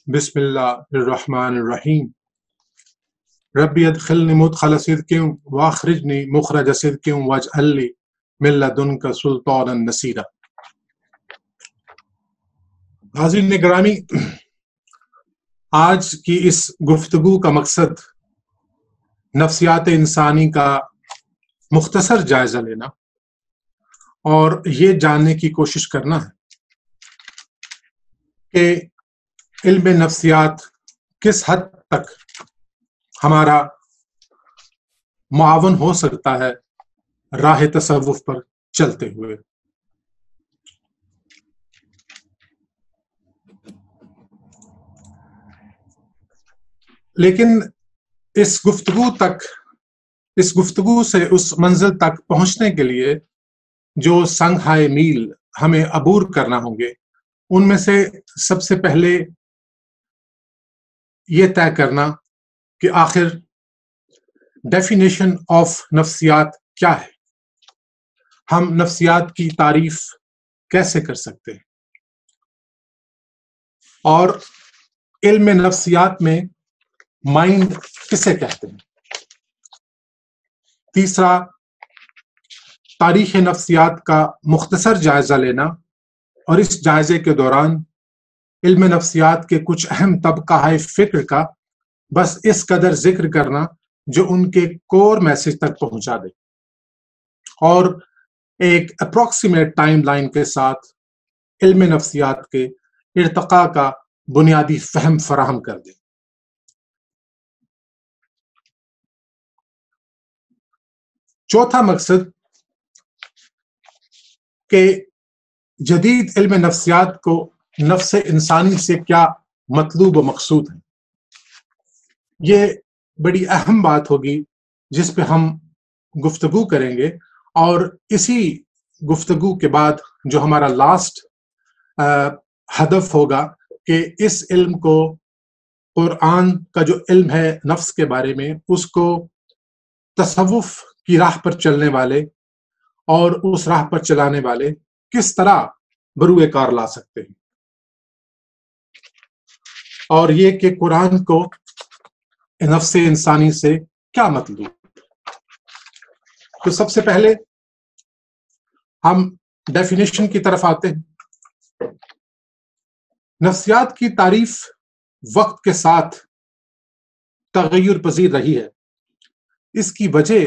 بسم اللہ الرحمن الرحیم ربی ادخلنی مدخل صدق واخرجنی مخرج صدق واجعل لی من لدنک سلطانا نصیرا۔ حاضرین گرامی، آج کی اس گفتگو کا مقصد نفسیات انسانی کا مختصر جائزہ لینا اور یہ جاننے کی کوشش کرنا ہے کہ علم نفسیات کس حد تک ہمارا معاون ہو سکتا ہے راہ تصوف پر چلتے ہوئے۔ لیکن اس گفتگو سے اس منزل تک پہنچنے کے لیے جو سنگھائے میل ہمیں عبور کرنا ہوں گے، ان میں سے سب سے پہلے یہ طے کرنا کہ آخر ڈیفینیشن آف نفسیات کیا ہے، ہم نفسیات کی تعریف کیسے کر سکتے ہیں، اور علم نفسیات میں مائنڈ کسے کہتے ہیں۔ تیسرا، تاریخ نفسیات کا مختصر جائزہ لینا اور اس جائزے کے دوران علم نفسیات کے کچھ اہم طبقہ فکر کا بس اس قدر ذکر کرنا جو ان کے کور میسج تک پہنچا دے، اور ایک اپروکسیمیٹ ٹائم لائن کے ساتھ علم نفسیات کے ارتقاء کا بنیادی فہم فراہم کر دے۔ چوتھا مقصد کہ جدید علم نفسیات کو نفس انسانی سے کیا مطلوب و مقصود ہے۔ یہ بڑی اہم بات ہوگی جس پہ ہم گفتگو کریں گے، اور اسی گفتگو کے بعد جو ہمارا لاسٹ ہدف ہوگا کہ اس علم کو، قرآن کا جو علم ہے نفس کے بارے میں، اس کو تصوف کی راہ پر چلنے والے اور اس راہ پر چلانے والے کس طرح بروئے کار لا سکتے ہیں، اور یہ کہ قرآن کو نفس انسانی سے کیا مطلوب۔ تو سب سے پہلے ہم ڈیفینیشن کی طرف آتے ہیں۔ نفسیات کی تعریف وقت کے ساتھ تغیر پذیر رہی ہے۔ اس کی وجہ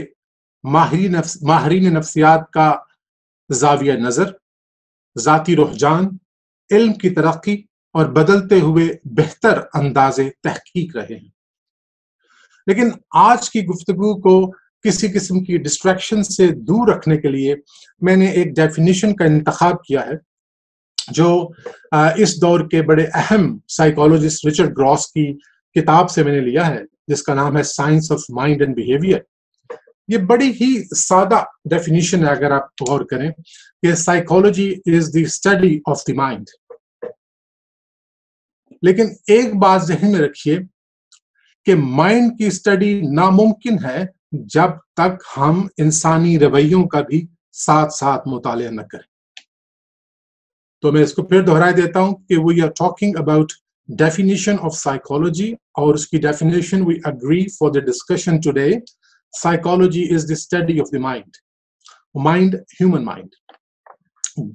ماہرین نفسیات کا زاویہ نظر، ذاتی رجحان، علم کی ترقی اور بدلتے ہوئے بہتر انداز تحقیق رہے ہیں۔ لیکن آج کی گفتگو کو کسی قسم کی ڈسٹریکشن سے دور رکھنے کے لیے میں نے ایک ڈیفینیشن کا انتخاب کیا ہے جو اس دور کے بڑے اہم سائیکالوجسٹ رچرڈ گراس کی کتاب سے میں نے لیا ہے، جس کا نام ہے science of mind and behaviour. یہ بڑی ہی سادہ ڈیفینیشن ہے اگر آپ غور کریں کہ psychology is the study of the mind. لیکن ایک بات ذہن میں رکھیے کہ مائنڈ کی اسٹڈی ناممکن ہے جب تک ہم انسانی رویوں کا بھی ساتھ ساتھ مطالعہ نہ کریں۔ تو میں اس کو پھر دہرائے دیتا ہوں کہ we are talking about definition of psychology, اور اس کی definition we agree for the discussion today. Psychology is the study of the mind, mind human mind.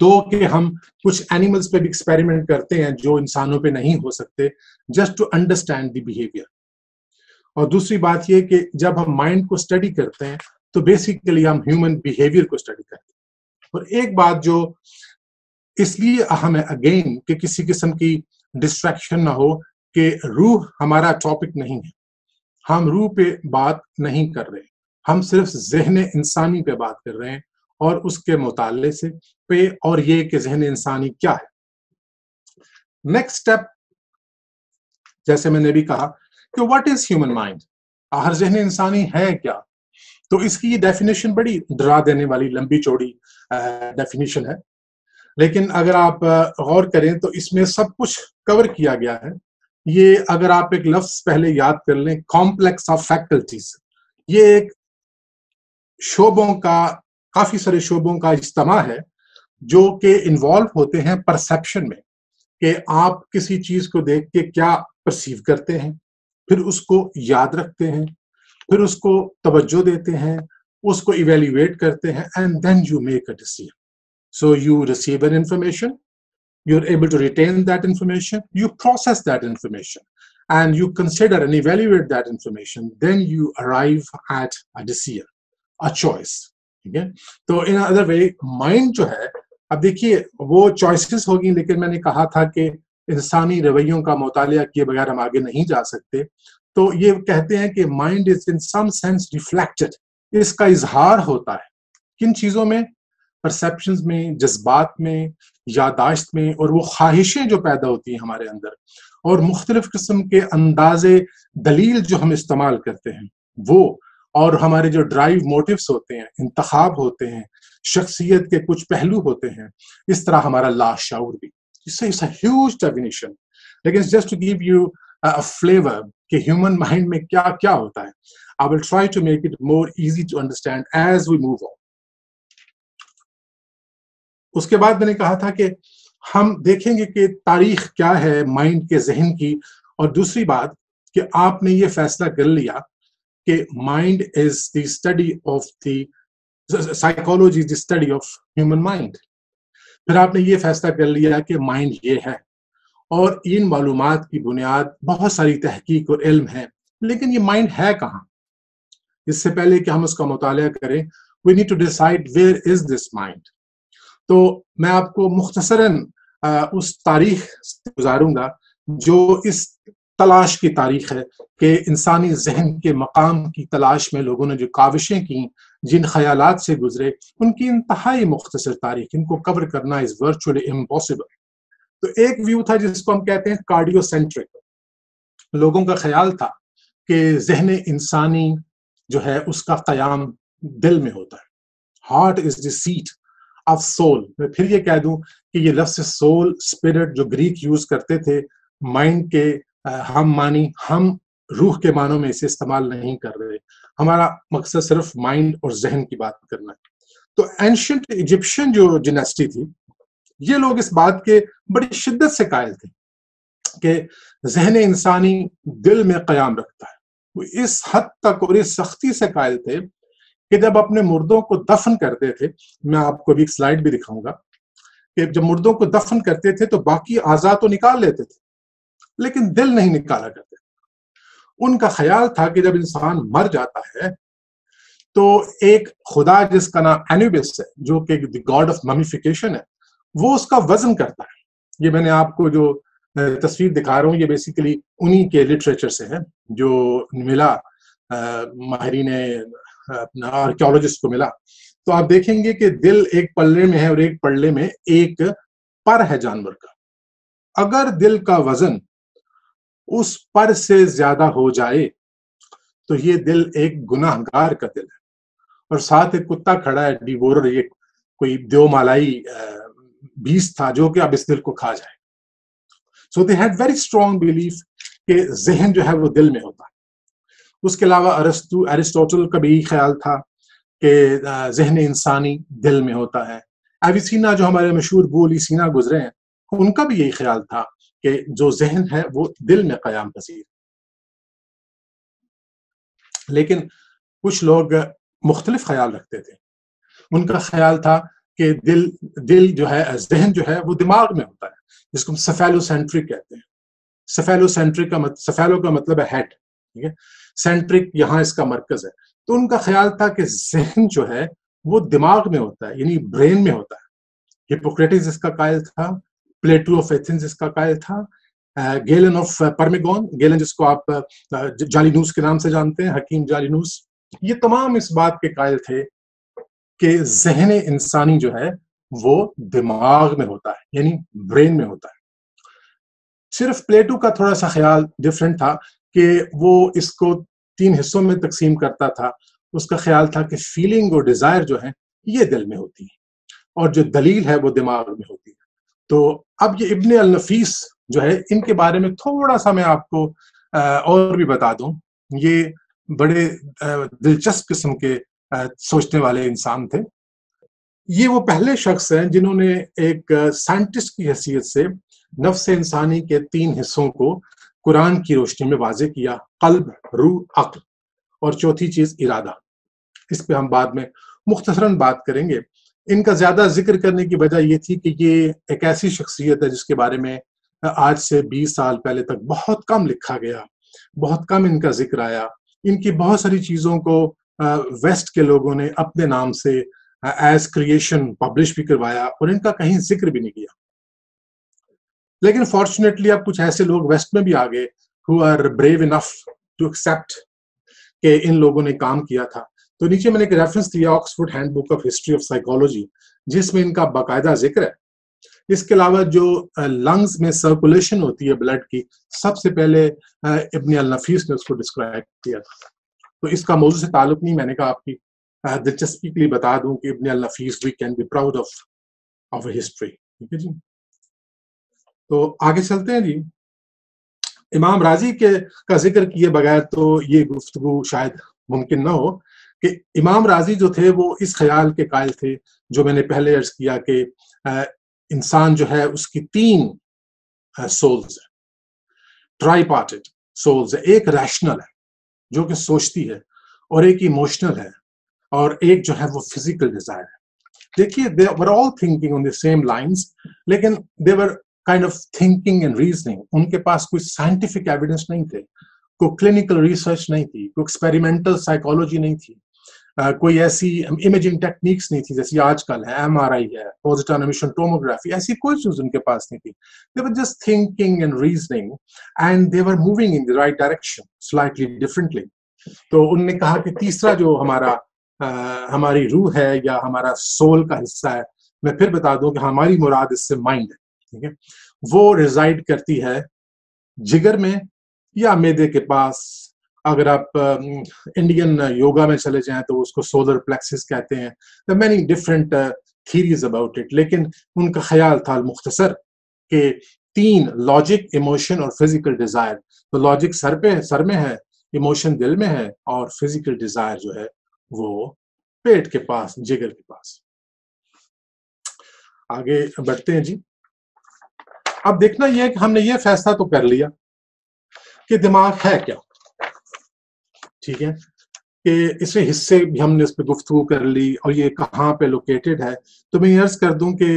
دو کہ ہم کچھ اینیملز پہ بھی ایکسپیریمنٹ کرتے ہیں جو انسانوں پہ نہیں ہو سکتے، just to understand the behaviour. اور دوسری بات یہ کہ جب ہم مائنڈ کو اسٹڈی کرتے ہیں تو بیسیکلی ہم ہیومن بیہیویئر کو اسٹڈی کرتے ہیں۔ اور ایک بات جو اس لیے اہم ہے اگین کہ کسی قسم کی ڈسٹریکشن نہ ہو کہ روح ہمارا ٹاپک نہیں ہے، ہم روح پہ بات نہیں کر رہے، ہم صرف ذہن انسانی پہ بات کر رہے ہیں اور اس کے مطالعے سے پہ، اور یہ کہ ذہن انسانی کیا ہے۔ نیکسٹ اسٹیپ، جیسے میں نے بھی کہا کہ واٹ از ہیومن مائنڈ، آخر ذہن انسانی ہے کیا؟ تو اس کی ڈیفینیشن بڑی ڈرا دینے والی لمبی چوڑی ڈیفینیشن ہے، لیکن اگر آپ غور کریں تو اس میں سب کچھ کور کیا گیا ہے۔ یہ اگر آپ ایک لفظ پہلے یاد کر لیں، کمپلیکس آف فیکلٹیز، یہ ایک شعبوں کا، کافی سارے شعبوں کا اجتماع ہے جو کہ انوالو ہوتے ہیں پرسیپشن میں، کہ آپ کسی چیز کو دیکھ کے کیا پرسیو کرتے ہیں، پھر اس کو یاد رکھتے ہیں، پھر اس کو توجہ دیتے ہیں، اس کو ایویلیویٹ کرتے ہیں، and then you make a decision. So you receive an information, you're able to retain that information, you process that information, and you consider and evaluate that information. Then you arrive at a decision, a choice. ٹھیک ہے؟ تو in another way, mind جو ہے، اب دیکھیے وہ choices ہوگی، لیکن میں نے کہا تھا کہ انسانی رویوں کا مطالعہ کیے بغیر ہم آگے نہیں جا سکتے. تو یہ کہتے ہیں کہ mind is in some sense reflected. اس کا اظہار ہوتا ہے کن چیزوں میں؟ پرسیپشنز میں، جذبات میں، یادداشت میں، اور وہ خواہشیں جو پیدا ہوتی ہیں ہمارے اندر، اور مختلف قسم کے انداز دلیل جو ہم استعمال کرتے ہیں وہ، اور ہمارے جو ڈرائیو موٹیوز ہوتے ہیں، انتخاب ہوتے ہیں، شخصیت کے کچھ پہلو ہوتے ہیں، اس طرح ہمارا لاشعور بھی. It's a huge definition. لیکن just to give you a flavor کہ ہیومن مائنڈ میں کیا کیا ہوتا ہے. I will try to make it more easy to understand as we move on. اس کے بعد میں نے کہا تھا کہ ہم دیکھیں گے کہ تاریخ کیا ہے مائنڈ کے ذہن کی، اور دوسری بات کہ آپ نے یہ فیصلہ کر لیا کہ mind is the study of the psychology, the study of human mind. پھر آپ نے یہ فیصلہ کر لیا کہ مائنڈ یہ ہے، اور ان معلومات کی بنیاد بہت ساری تحقیق اور علم ہے. لیکن یہ مائنڈ ہے کہاں؟ اس سے پہلے کہ ہم اس کا مطالعہ کریں، we need to decide where is this mind. تو میں آپ کو مختصراً اس تاریخ سے گزاروں گا جو اس تلاش کی تاریخ ہے کہ انسانی ذہن کے مقام کی تلاش میں لوگوں نے جو کاوشیں کی، جن خیالات سے گزرے، ان کی انتہائی مختصر تاریخ، ان کو کور کرنا از ورچولی امپاسبل. تو ایک ویو تھا جس کو ہم کہتے ہیں کارڈیو سینٹرک. لوگوں کا خیال تھا کہ ذہن انسانی جو ہے اس کا قیام دل میں ہوتا ہے. Heart is the seat of soul. میں پھر یہ کہہ دوں کہ یہ لفظ سول، اسپرٹ جو گریک یوز کرتے تھے مائنڈ کے ہم معنی، ہم روح کے معنوں میں اسے استعمال نہیں کر رہے. ہمارا مقصد صرف مائنڈ اور ذہن کی بات کرنا ہے. تو اینشنٹ ایجپشن جو ڈیناسٹی تھی، یہ لوگ اس بات کے بڑی شدت سے قائل تھے کہ ذہن انسانی دل میں قیام رکھتا ہے. وہ اس حد تک اور اس سختی سے قائل تھے کہ جب اپنے مردوں کو دفن کرتے تھے، میں آپ کو ابھی ایک سلائیڈ بھی دکھاؤں گا، کہ جب مردوں کو دفن کرتے تھے تو باقی اعضاء تو نکال لیتے تھے لیکن دل نہیں نکالا کرتے. ان کا خیال تھا کہ جب انسان مر جاتا ہے تو ایک خدا جس کا نام اینوبس ہے، جو کہ دی گاڈ آف ممیفیکیشن ہے، وہ اس کا وزن کرتا ہے. یہ میں نے آپ کو جو تصویر دکھا رہا ہوں یہ بیسیکلی انہی کے لٹریچر سے ہے جو ملا ماہرین اپنا آرکیولوجسٹ کو ملا. تو آپ دیکھیں گے کہ دل ایک پلے میں ہے اور ایک پلے میں ایک پر ہے جانور کا. اگر دل کا وزن اس پر سے زیادہ ہو جائے تو یہ دل ایک گناہ گار کا دل ہے، اور ساتھ ایک کتا کھڑا ہے ڈیوورر، یہ کوئی دیو مالائی بیس تھا جو کہ اب اس دل کو کھا جائے. So they had very strong belief کہ ذہن جو ہے وہ دل میں ہوتا ہے. اس کے علاوہ ایرسٹوٹل کا بھی خیال تھا کہ ذہن انسانی دل میں ہوتا ہے. ایویسینا جو ہمارے مشہور بولی سینا گزرے ہیں، ان کا بھی یہی خیال تھا کہ جو ذہن ہے وہ دل میں قیام پذیر. لیکن کچھ لوگ مختلف خیال رکھتے تھے. ان کا خیال تھا کہ دل جو ہے، ذہن جو ہے وہ دماغ میں ہوتا ہے، جس کو ہم سفیلو سینٹرک کہتے ہیں. سفیلو سینٹرک کا سفیلو کا مطلب ہے ہیڈ، ٹھیک ہے، سینٹرک یہاں اس کا مرکز ہے. تو ان کا خیال تھا کہ ذہن جو ہے وہ دماغ میں ہوتا ہے، یعنی برین میں ہوتا ہے. ہپوکریٹس اس کا قائل تھا، پلیٹو آف ایتھنز اس کا قائل تھا، گیلن آف پرمیگون، گیلن جس کو آپ جالینوس کے نام سے جانتے ہیں، حکیم جالینوس، یہ تمام اس بات کے قائل تھے کہ ذہن انسانی جو ہے وہ دماغ میں ہوتا ہے، یعنی برین میں ہوتا ہے. صرف پلیٹو کا تھوڑا سا خیال ڈفرینٹ تھا کہ وہ اس کو 3 حصوں میں تقسیم کرتا تھا. اس کا خیال تھا کہ فیلنگ اور ڈیزائر جو ہیں یہ دل میں ہوتی ہیں، اور جو دلیل ہے وہ دماغ میں ہوتی ہے. تو اب یہ ابن النفیس جو ہے، ان کے بارے میں تھوڑا سا میں آپ کو اور بھی بتا دوں. یہ بڑے دلچسپ قسم کے سوچنے والے انسان تھے. یہ وہ پہلے شخص ہیں جنہوں نے ایک سائنٹسٹ کی حیثیت سے نفس انسانی کے 3 حصوں کو قرآن کی روشنی میں واضح کیا، قلب، روح، عقل، اور چوتھی چیز ارادہ۔ اس پہ ہم بعد میں مختصراً بات کریں گے۔ ان کا زیادہ ذکر کرنے کی وجہ یہ تھی کہ یہ ایک ایسی شخصیت ہے جس کے بارے میں آج سے 20 سال پہلے تک بہت کم لکھا گیا، بہت کم ان کا ذکر آیا۔ ان کی بہت ساری چیزوں کو ویسٹ کے لوگوں نے اپنے نام سے ایز کریشن پبلش بھی کروایا اور ان کا کہیں ذکر بھی نہیں کیا۔ لیکن فارچونیٹلی اب کچھ ایسے لوگ ویسٹ میں بھی آ گئے who are brave enough to accept کہ ان لوگوں نے کام کیا تھا۔ تو نیچے میں نے ایک ریفرنس دیا Oxford hand book of history of psychology, جس میں ان کا باقاعدہ ذکر ہے۔ اس کے علاوہ جو لنگز میں سرکولیشن ہوتی ہے بلڈ کی، سب سے پہلے ابن النفیس نے اس کو ڈسکرائب کیا تھا۔ تو اس کا موضوع سے تعلق نہیں، میں نے کہا آپ کی دلچسپی کے لیے بتا دوں کہ ابن النفیس we can be proud of history, ٹھیک ہے جی۔ تو آگے چلتے ہیں جی۔ امام راضی کا ذکر کیے بغیر تو یہ گفتگو شاید ممکن نہ ہو کہ امام راضی جو تھے وہ اس خیال کے قائل تھے جو میں نے پہلے عرض کیا کہ انسان جو ہے اس کی 3 سولز ہیں، ٹرائی پارٹڈ سولز ہے۔ ایک ریشنل ہے جو کہ سوچتی ہے، اور ایک ایموشنل ہے، اور ایک جو ہے وہ فزیکل ڈیزائر ہے۔ دیکھیے they were all thinking on the same lines، لیکن they were kind of thinking and reasoning۔ ان کے پاس کوئی سائنٹیفک ایویڈنس نہیں تھے، کوئی کلینکل ریسرچ نہیں تھی، کوئی ایکسپیریمنٹل سائیکالوجی نہیں تھی، کوئی ایسی امیجنگ ٹیکنیکس نہیں تھی جیسی آج کل ہے، MRI ہے، پوزیٹرون امیشن ٹوموگرافی، ایسی کوئی چیز ان کے پاس نہیں تھی۔ They were just thinking and reasoning and they were moving in the right direction slightly differently۔ تو انہوں نے کہا کہ تیسرا جو ہماری روح ہے یا ہمارا سول کا حصہ ہے، میں پھر بتا دوں کہ ہماری مراد اس سے مائنڈ ہے، ٹھیک ہے، وہ ریزائڈ کرتی ہے جگر میں یا معدے کے پاس۔ اگر آپ انڈین یوگا میں چلے جائیں تو اس کو سولر پلیکسس کہتے ہیں۔ there are many different theories about it، لیکن ان کا خیال تھا مختصر کہ 3 لاجک، ایموشن اور فزیکل ڈیزائر۔ تو لاجک سر میں ہے، ایموشن دل میں ہے، اور فزیکل ڈیزائر جو ہے وہ پیٹ کے پاس، جگر کے پاس۔ آگے بڑھتے ہیں جی۔ اب دیکھنا یہ ہے کہ ہم نے یہ فیصلہ تو کر لیا کہ دماغ ہے کیا، ٹھیک ہے، کہ اس کے حصے بھی ہم نے اس پہ گفتگو کر لی اور یہ کہاں پہ لوکیٹڈ ہے۔ تو میں یہ عرض کر دوں کہ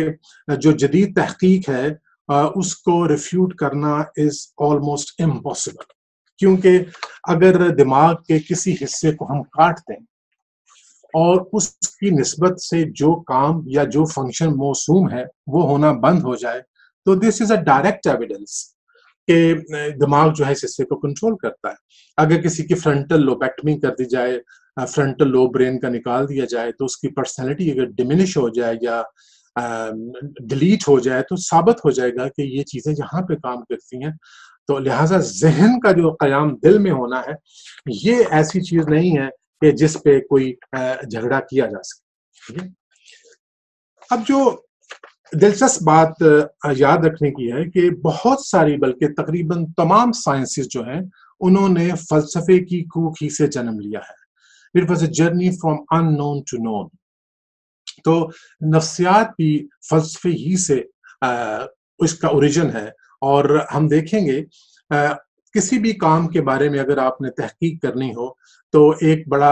جو جدید تحقیق ہے اس کو ریفیوٹ کرنا از آلموسٹ امپاسبل، کیونکہ اگر دماغ کے کسی حصے کو ہم کاٹ دیں اور اس کی نسبت سے جو کام یا جو فنکشن موسوم ہے وہ ہونا بند ہو جائے، تو دس از اے ڈائریکٹ ایویڈنس کہ دماغ جو ہے اس حصے کو کنٹرول کرتا ہے۔ اگر کسی کی فرنٹل لوبیکٹمی کر دی جائے، فرنٹل لوب برین کا نکال دیا جائے، تو اس کی پرسنالٹی اگر ڈیمینش ہو جائے یا ڈیلیٹ ہو جائے تو ثابت ہو جائے گا کہ یہ چیزیں یہاں پہ کام کرتی ہیں۔ تو لہٰذا ذہن کا جو قیام دل میں ہونا ہے، یہ ایسی چیز نہیں ہے کہ جس پہ کوئی جھگڑا کیا جا سکے۔ اب جو دلچسپ بات یاد رکھنے کی ہے کہ بہت ساری، بلکہ تقریباً تمام سائنسز جو ہیں انہوں نے فلسفے کی کوکھ ہی سے جنم لیا ہے۔ It was a journey from unknown to known۔ تو نفسیات بھی فلسفے ہی سے اس کا اوریجن ہے، اور ہم دیکھیں گے کسی بھی کام کے بارے میں اگر آپ نے تحقیق کرنی ہو تو ایک بڑا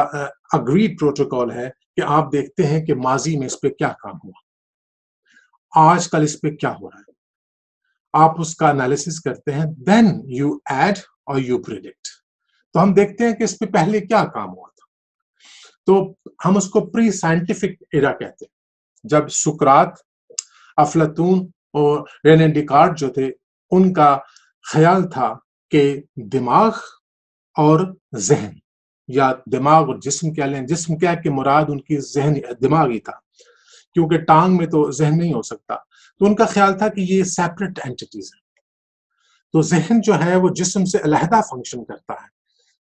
اگریڈ پروٹوکول ہے کہ آپ دیکھتے ہیں کہ ماضی میں اس پہ کیا کام ہوا، آج کل اس پہ کیا ہو رہا ہے، آپ اس کا انالیسس کرتے ہیں، دین یو ایڈ اور یو پریڈکٹ۔ تو ہم دیکھتے ہیں کہ اس پہ پہلے کیا کام ہوا تھا۔ تو ہم اس کو پری سائنٹیفک ایرا کہتے ہیں، جب سقراط، افلاطون اور رینے ڈیکارٹ جو تھے، ان کا خیال تھا کہ دماغ اور ذہن، یا دماغ اور جسم کہہ لیں، جسم کیا کہ مراد ان کی ذہن دماغ ہی تھا، کیونکہ ٹانگ میں تو ذہن نہیں ہو سکتا۔ تو ان کا خیال تھا کہ یہ سیپریٹ اینٹیٹیز ہیں۔ تو ذہن جو ہے وہ جسم سے علیحدہ فنکشن کرتا ہے،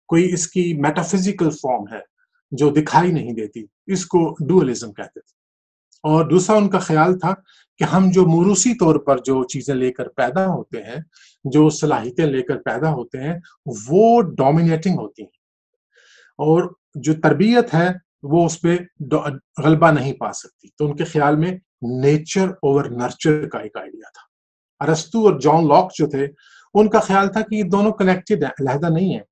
کوئی اس کی میٹافزیکل فارم ہے جو دکھائی نہیں دیتی، اس کو ڈوئلزم کہتے تھے۔ اور دوسرا ان کا خیال تھا کہ ہم جو موروثی طور پر جو چیزیں لے کر پیدا ہوتے ہیں، جو صلاحیتیں لے کر پیدا ہوتے ہیں، وہ ڈومینیٹنگ ہوتی ہیں، اور جو تربیت ہے وہ اس پہ غلبہ نہیں پا سکتی۔ تو ان کے خیال میں نیچر اوور نرچر کا ایک آئیڈیا تھا۔ ارسطو اور جان لاک جو تھے ان کا خیال تھا کہ یہ دونوں کنیکٹڈ ہیں، علیحدہ نہیں ہیں،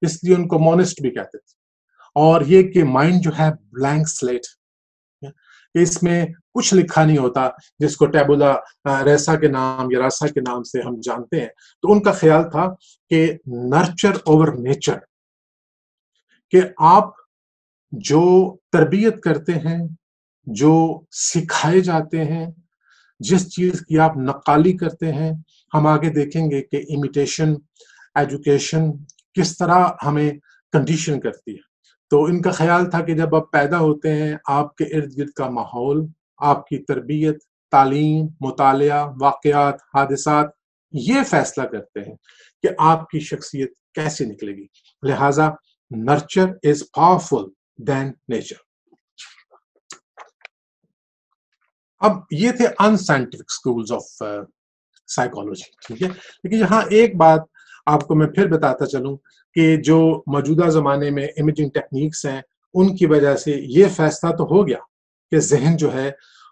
اس لیے ان کو مونسٹ بھی کہتے تھے. اور یہ کہ مائنڈ جو ہے بلینک سلیٹ، اس میں کچھ لکھا نہیں ہوتا، جس کو ٹیبولا ریسا کے نام یا راسا کے نام سے ہم جانتے ہیں. تو ان کا خیال تھا کہ نرچر اوور نیچر، کہ آپ جو تربیت کرتے ہیں، جو سکھائے جاتے ہیں، جس چیز کی آپ نقالی کرتے ہیں، ہم آگے دیکھیں گے کہ امیٹیشن ایجوکیشن کس طرح ہمیں کنڈیشن کرتی ہے. تو ان کا خیال تھا کہ جب آپ پیدا ہوتے ہیں، آپ کے ارد گرد کا ماحول، آپ کی تربیت، تعلیم، مطالعہ، واقعات، حادثات یہ فیصلہ کرتے ہیں کہ آپ کی شخصیت کیسے نکلے گی. لہٰذا nurture is powerful then nature. اب یہ تھے ان سائنٹیفک اسکولز آف سائیکالوجی، ٹھیک ہے. لیکن یہاں ایک بات آپ کو میں پھر بتاتا چلوں کہ جو موجودہ زمانے میں امیجنگ ٹیکنیکس ہیں ان کی وجہ سے یہ فیصلہ تو ہو گیا کہ ذہن جو ہے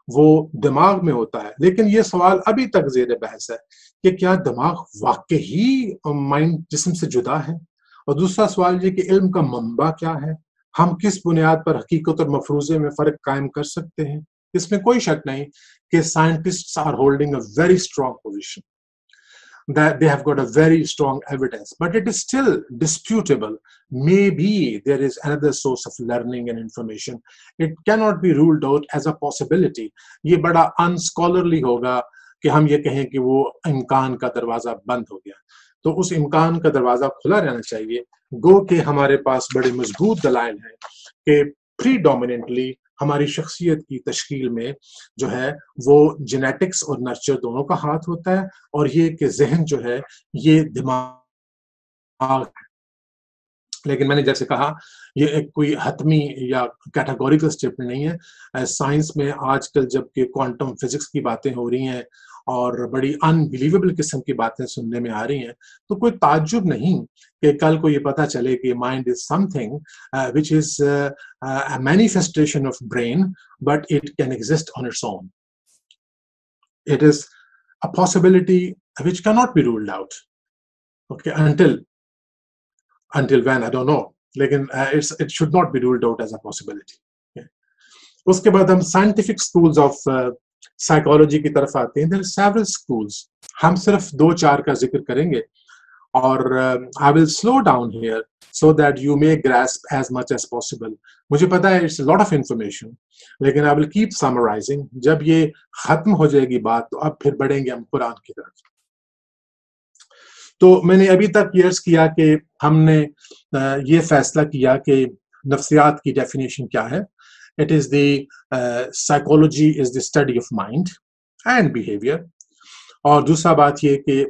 وہ دماغ میں ہوتا ہے، لیکن یہ سوال ابھی تک زیر بحث ہے کہ کیا دماغ واقعی مائنڈ جسم سے جدا ہے. اور دوسرا سوال یہ کہ علم کا منبع کیا ہے، ہم کس بنیاد پر حقیقت اور مفروضے میں فرق قائم کر سکتے ہیں. اس میں کوئی شک نہیں کہ scientists are holding a very strong position, that they have got a very strong evidence, but it is still disputable. Maybe there is another source of learning and information. It cannot be ruled out as a possibility. یہ بڑا unscholarly ہوگا کہ ہم یہ کہیں کہ وہ امکان کا دروازہ بند ہو گیا. تو اس امکان کا دروازہ کھلا رہنا چاہیے، گو کہ ہمارے پاس بڑے مضبوط دلائل ہیں کہ predominantly ہماری شخصیت کی تشکیل میں جو ہے وہ جینیٹکس اور نرچر دونوں کا ہاتھ ہوتا ہے، اور یہ کہ ذہن جو ہے یہ دماغ ہے. لیکن میں نے جیسے کہا یہ ایک کوئی حتمی یا کیٹاگوریکل اسٹیٹمنٹ نہیں ہے. سائنس میں آج کل جب کہ کوانٹم فزکس کی باتیں ہو رہی ہیں اور بڑی انبلیویبل قسم کی باتیں سننے میں آ رہی ہیں، تو کوئی تعجب نہیں کہ کل کو یہ پتہ چلے کہ mind is some thing which is a manifestation of brain, but it can exist on its own. It is a possibility which cannot be ruled out. Okay, until when I don't know. لیکن it should not be ruled out as a possibility. اس کے بعد ہم scientific schools of psychology کی طرف آتے ہیں. There are several schools. ہم صرف 2-4 کا ذکر کریں گے اور I will slow down here so that you may grasp as much as possible. مجھے پتا ہے it's a lot of information, لیکن I will keep summarizing. جب یہ ختم ہو جائے گی بات تو اب پھر بڑھیں گے ہم قرآن کی طرف. تو میں نے ابھی تک یہ عرض کیا کہ ہم نے یہ فیصلہ کیا کہ نفسیات کی ڈیفینیشن کیا ہے. It is the psychology is the study of mind and behavior. اور دوسرا بات یہ کہ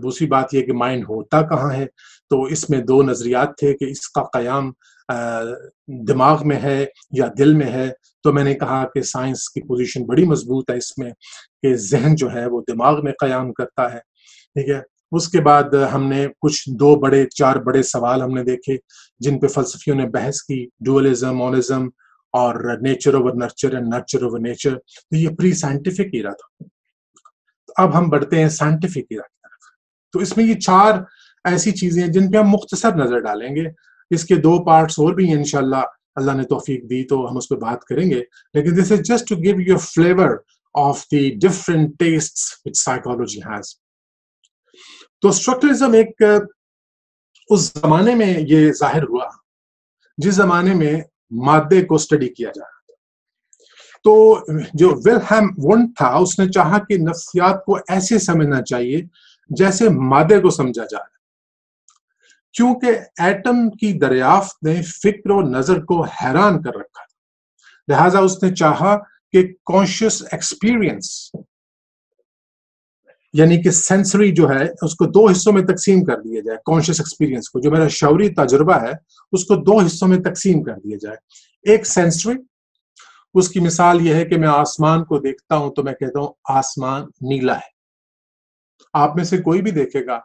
دوسری بات یہ کہ مائنڈ ہوتا کہاں ہے. تو اس میں 2 نظریات تھے کہ اس کا قیام دماغ میں ہے یا دل میں ہے. تو میں نے کہا کہ سائنس کی پوزیشن بڑی مضبوط ہے اس میں کہ ذہن جو ہے وہ دماغ میں قیام کرتا ہے. ٹھیک ہے. اس کے بعد ہم نے کچھ 4 بڑے سوال ہم نے دیکھے جن پہ فلسفیوں نے بحث کی، ڈوئلزم، مونزم اور nature over nurture and nurture over nature. تو یہ پری سائنٹیفک ایرا تھا. اب ہم بڑھتے ہیں سائنٹیفک ایرا کی طرف. تو اس میں یہ 4 ایسی چیزیں ہیں جن پہ ہم مختصر نظر ڈالیں گے. اس کے 2 پارٹس اور بھی ہیں انشاءاللہ، اللہ نے توفیق دی تو ہم اس پہ بات کریں گے. لیکن this is just to give you a flavour of the different tests which psychology has. تو اسٹرکچرزم ایک اس زمانے میں یہ ظاہر ہوا جس زمانے میں مادے کو اسٹڈی کیا جا رہا تھا. تو جو ویلہم وونٹ تھا اس نے چاہا کہ نفسیات کو ایسے سمجھنا چاہیے جیسے مادے کو سمجھا جا رہا ہے، کیونکہ ایٹم کی دریافت نے فکر و نظر کو حیران کر رکھا تھا. لہٰذا اس نے چاہا کہ کانشیس ایکسپیرئنس یعنی کہ سینسری جو ہے اس کو 2 حصوں میں تقسیم کر دیا جائے. کانشیس ایکسپیرئنس کو، جو میرا شعوری تجربہ ہے، اس کو 2 حصوں میں تقسیم کر دیا جائے. ایک سینسری، اس کی مثال یہ ہے کہ میں آسمان کو دیکھتا ہوں تو میں کہتا ہوں آسمان نیلا ہے. آپ میں سے کوئی بھی دیکھے گا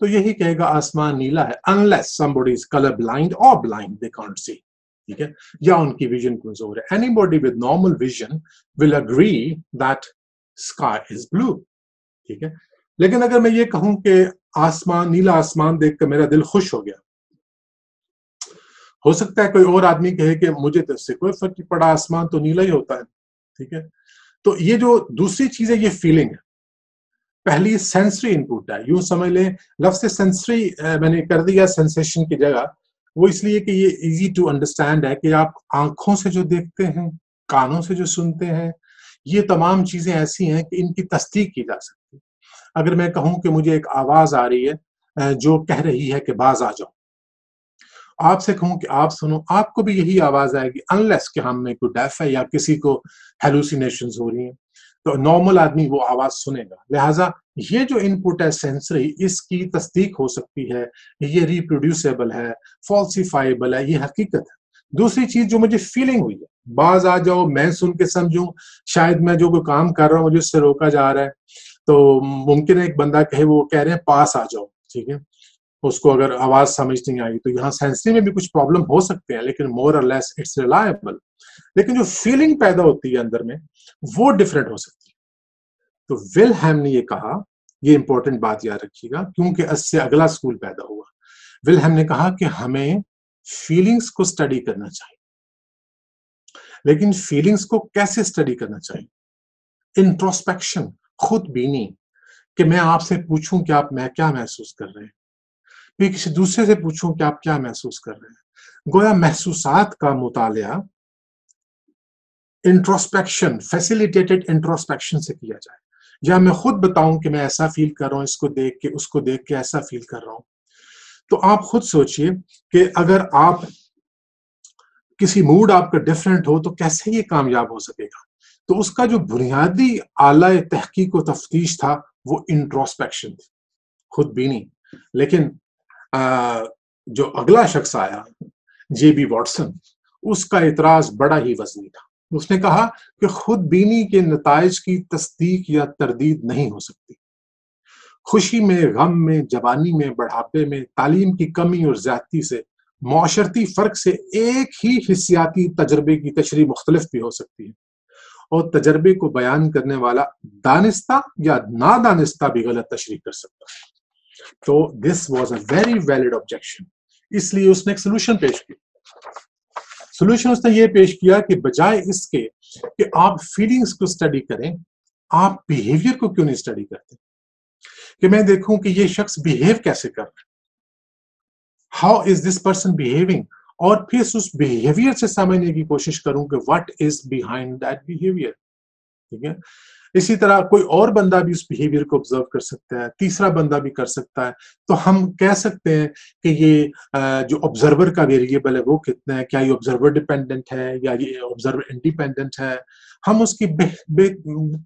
تو یہی کہے گا آسمان نیلا ہے، unless somebody is color blind or blind, they can't see. ٹھیک ہے، یا ان کی ویژن کمزور ہے. Anybody with normal vision will agree that sky is blue. ٹھیک ہے. لیکن اگر میں یہ کہوں کہ آسمان، نیلا آسمان دیکھ کر میرا دل خوش ہو گیا، ہو سکتا ہے کوئی اور آدمی کہے کہ مجھے تو اس سے کوئی فرق نہیں پڑا، آسمان تو نیلا ہی ہوتا ہے. ٹھیک ہے. تو یہ جو دوسری چیز ہے یہ فیلنگ ہے. پہلی سینسری انپوٹ ہے، یوں سمجھ لیں لفظ سینسری میں نے کر دیا سینسیشن کی جگہ، وہ اس لیے کہ یہ ایزی ٹو انڈرسٹینڈ ہے کہ آپ آنکھوں سے جو دیکھتے ہیں، کانوں سے جو سنتے ہیں، یہ تمام چیزیں ایسی ہیں کہ ان کی تصدیق کی جا سکتی. اگر میں کہوں کہ مجھے ایک آواز آ رہی ہے جو کہہ رہی ہے کہ باز آ جاؤ، آپ سے کہوں کہ آپ سنو، آپ کو بھی یہی آواز آئے گی انلیس کہ ہم میں کوئی ڈیف ہے یا کسی کو ہیلوسینیشنز ہو رہی ہیں، تو نارمل آدمی وہ آواز سنے گا. لہٰذا یہ جو انپٹ ہے سینسری، اس کی تصدیق ہو سکتی ہے، یہ ریپروڈیوسیبل ہے، فالسیفائیبل ہے، یہ حقیقت ہے. دوسری چیز جو مجھے فیلنگ ہوئی ہے، باز آ جاؤ، میں سن کے سمجھوں، شاید میں جو کوئی کام کر رہا ہوں مجھے اس سے روکا جا رہا ہے، تو ممکن ہے ایک بندہ کہے وہ کہہ رہے ہیں پاس آ جاؤ. ٹھیک ہے. اس کو اگر آواز سمجھ نہیں آئی تو یہاں سینسری میں بھی کچھ پرابلم ہو سکتے ہیں، لیکن مور اور لیس اٹس ریلائبل. لیکن جو فیلنگ پیدا ہوتی ہے اندر میں وہ ڈفرینٹ ہو سکتی ہے. تو ولہیم نے یہ کہا، یہ امپورٹنٹ بات یاد رکھیے گا کیونکہ اس سے اگلا سکول پیدا ہوا. ولہیم نے کہا کہ ہمیں فیلنگز کو اسٹڈی کرنا چاہیے، لیکن فیلنگز کو کیسے اسٹڈی کرنا چاہیے؟ انٹروسپیکشن، خود بینی، کہ میں آپ سے پوچھوں کہ آپ میں کیا محسوس کر رہے ہیں، پھر کسی دوسرے سے پوچھوں کہ آپ کیا محسوس کر رہے ہیں. گویا محسوسات کا مطالعہ انٹروسپیکشن، فیسیلیٹیٹڈ انٹروسپیکشن سے کیا جائے. یا میں خود بتاؤں کہ میں ایسا فیل کر رہا ہوں، اس کو دیکھ کے، اس کو دیکھ کے ایسا فیل کر رہا ہوں. تو آپ خود سوچئے کہ اگر آپ کسی موڈ آپ کا ڈیفرنٹ ہو تو کیسے یہ کامیاب ہو سکے گا؟ تو اس کا جو بنیادی آلہ تحقیق و تفتیش تھا وہ انٹروسپیکشن تھی، خود بینی. لیکن جو اگلا شخص آیا، جے بی واٹسن، اس کا اعتراض بڑا ہی وزنی تھا. اس نے کہا کہ خود بینی کے نتائج کی تصدیق یا تردید نہیں ہو سکتی. خوشی میں، غم میں، جوانی میں، بڑھاپے میں، تعلیم کی کمی اور زیادتی سے، معاشرتی فرق سے ایک ہی حسیاتی تجربے کی تشریح مختلف بھی ہو سکتی ہے، اور تجربے کو بیان کرنے والا دانستہ یا نادانستہ بھی غلط تشریح کر سکتا ہے. تو this was a very valid objection. اس لیے اس نے ایک سولوشن پیش کیا. سولوشن اس نے یہ پیش کیا کہ بجائے اس کے کہ آپ فیلنگز کو اسٹڈی کریں، آپ بیہیویئر کو کیوں نہیں اسٹڈی کرتے کہ میں دیکھوں کہ یہ شخص بیہیو کیسے کر رہا ہے، how is this person behaving, اور پھر اس بیہیویئر سے سمجھنے کی کوشش کروں کہ what is behind that behaviour. ٹھیک ہے. اسی طرح کوئی اور بندہ بھی اس بیہیویئر کو آبزرو کر سکتا ہے، تیسرا بندہ بھی کر سکتا ہے. تو ہم کہہ سکتے ہیں کہ یہ جو آبزرور کا ویریبل ہے وہ کتنا ہے، کیا یہ آبزرور ڈیپینڈنٹ ہے یا یہ آبزرور انڈیپینڈنٹ ہے. ہم اس کی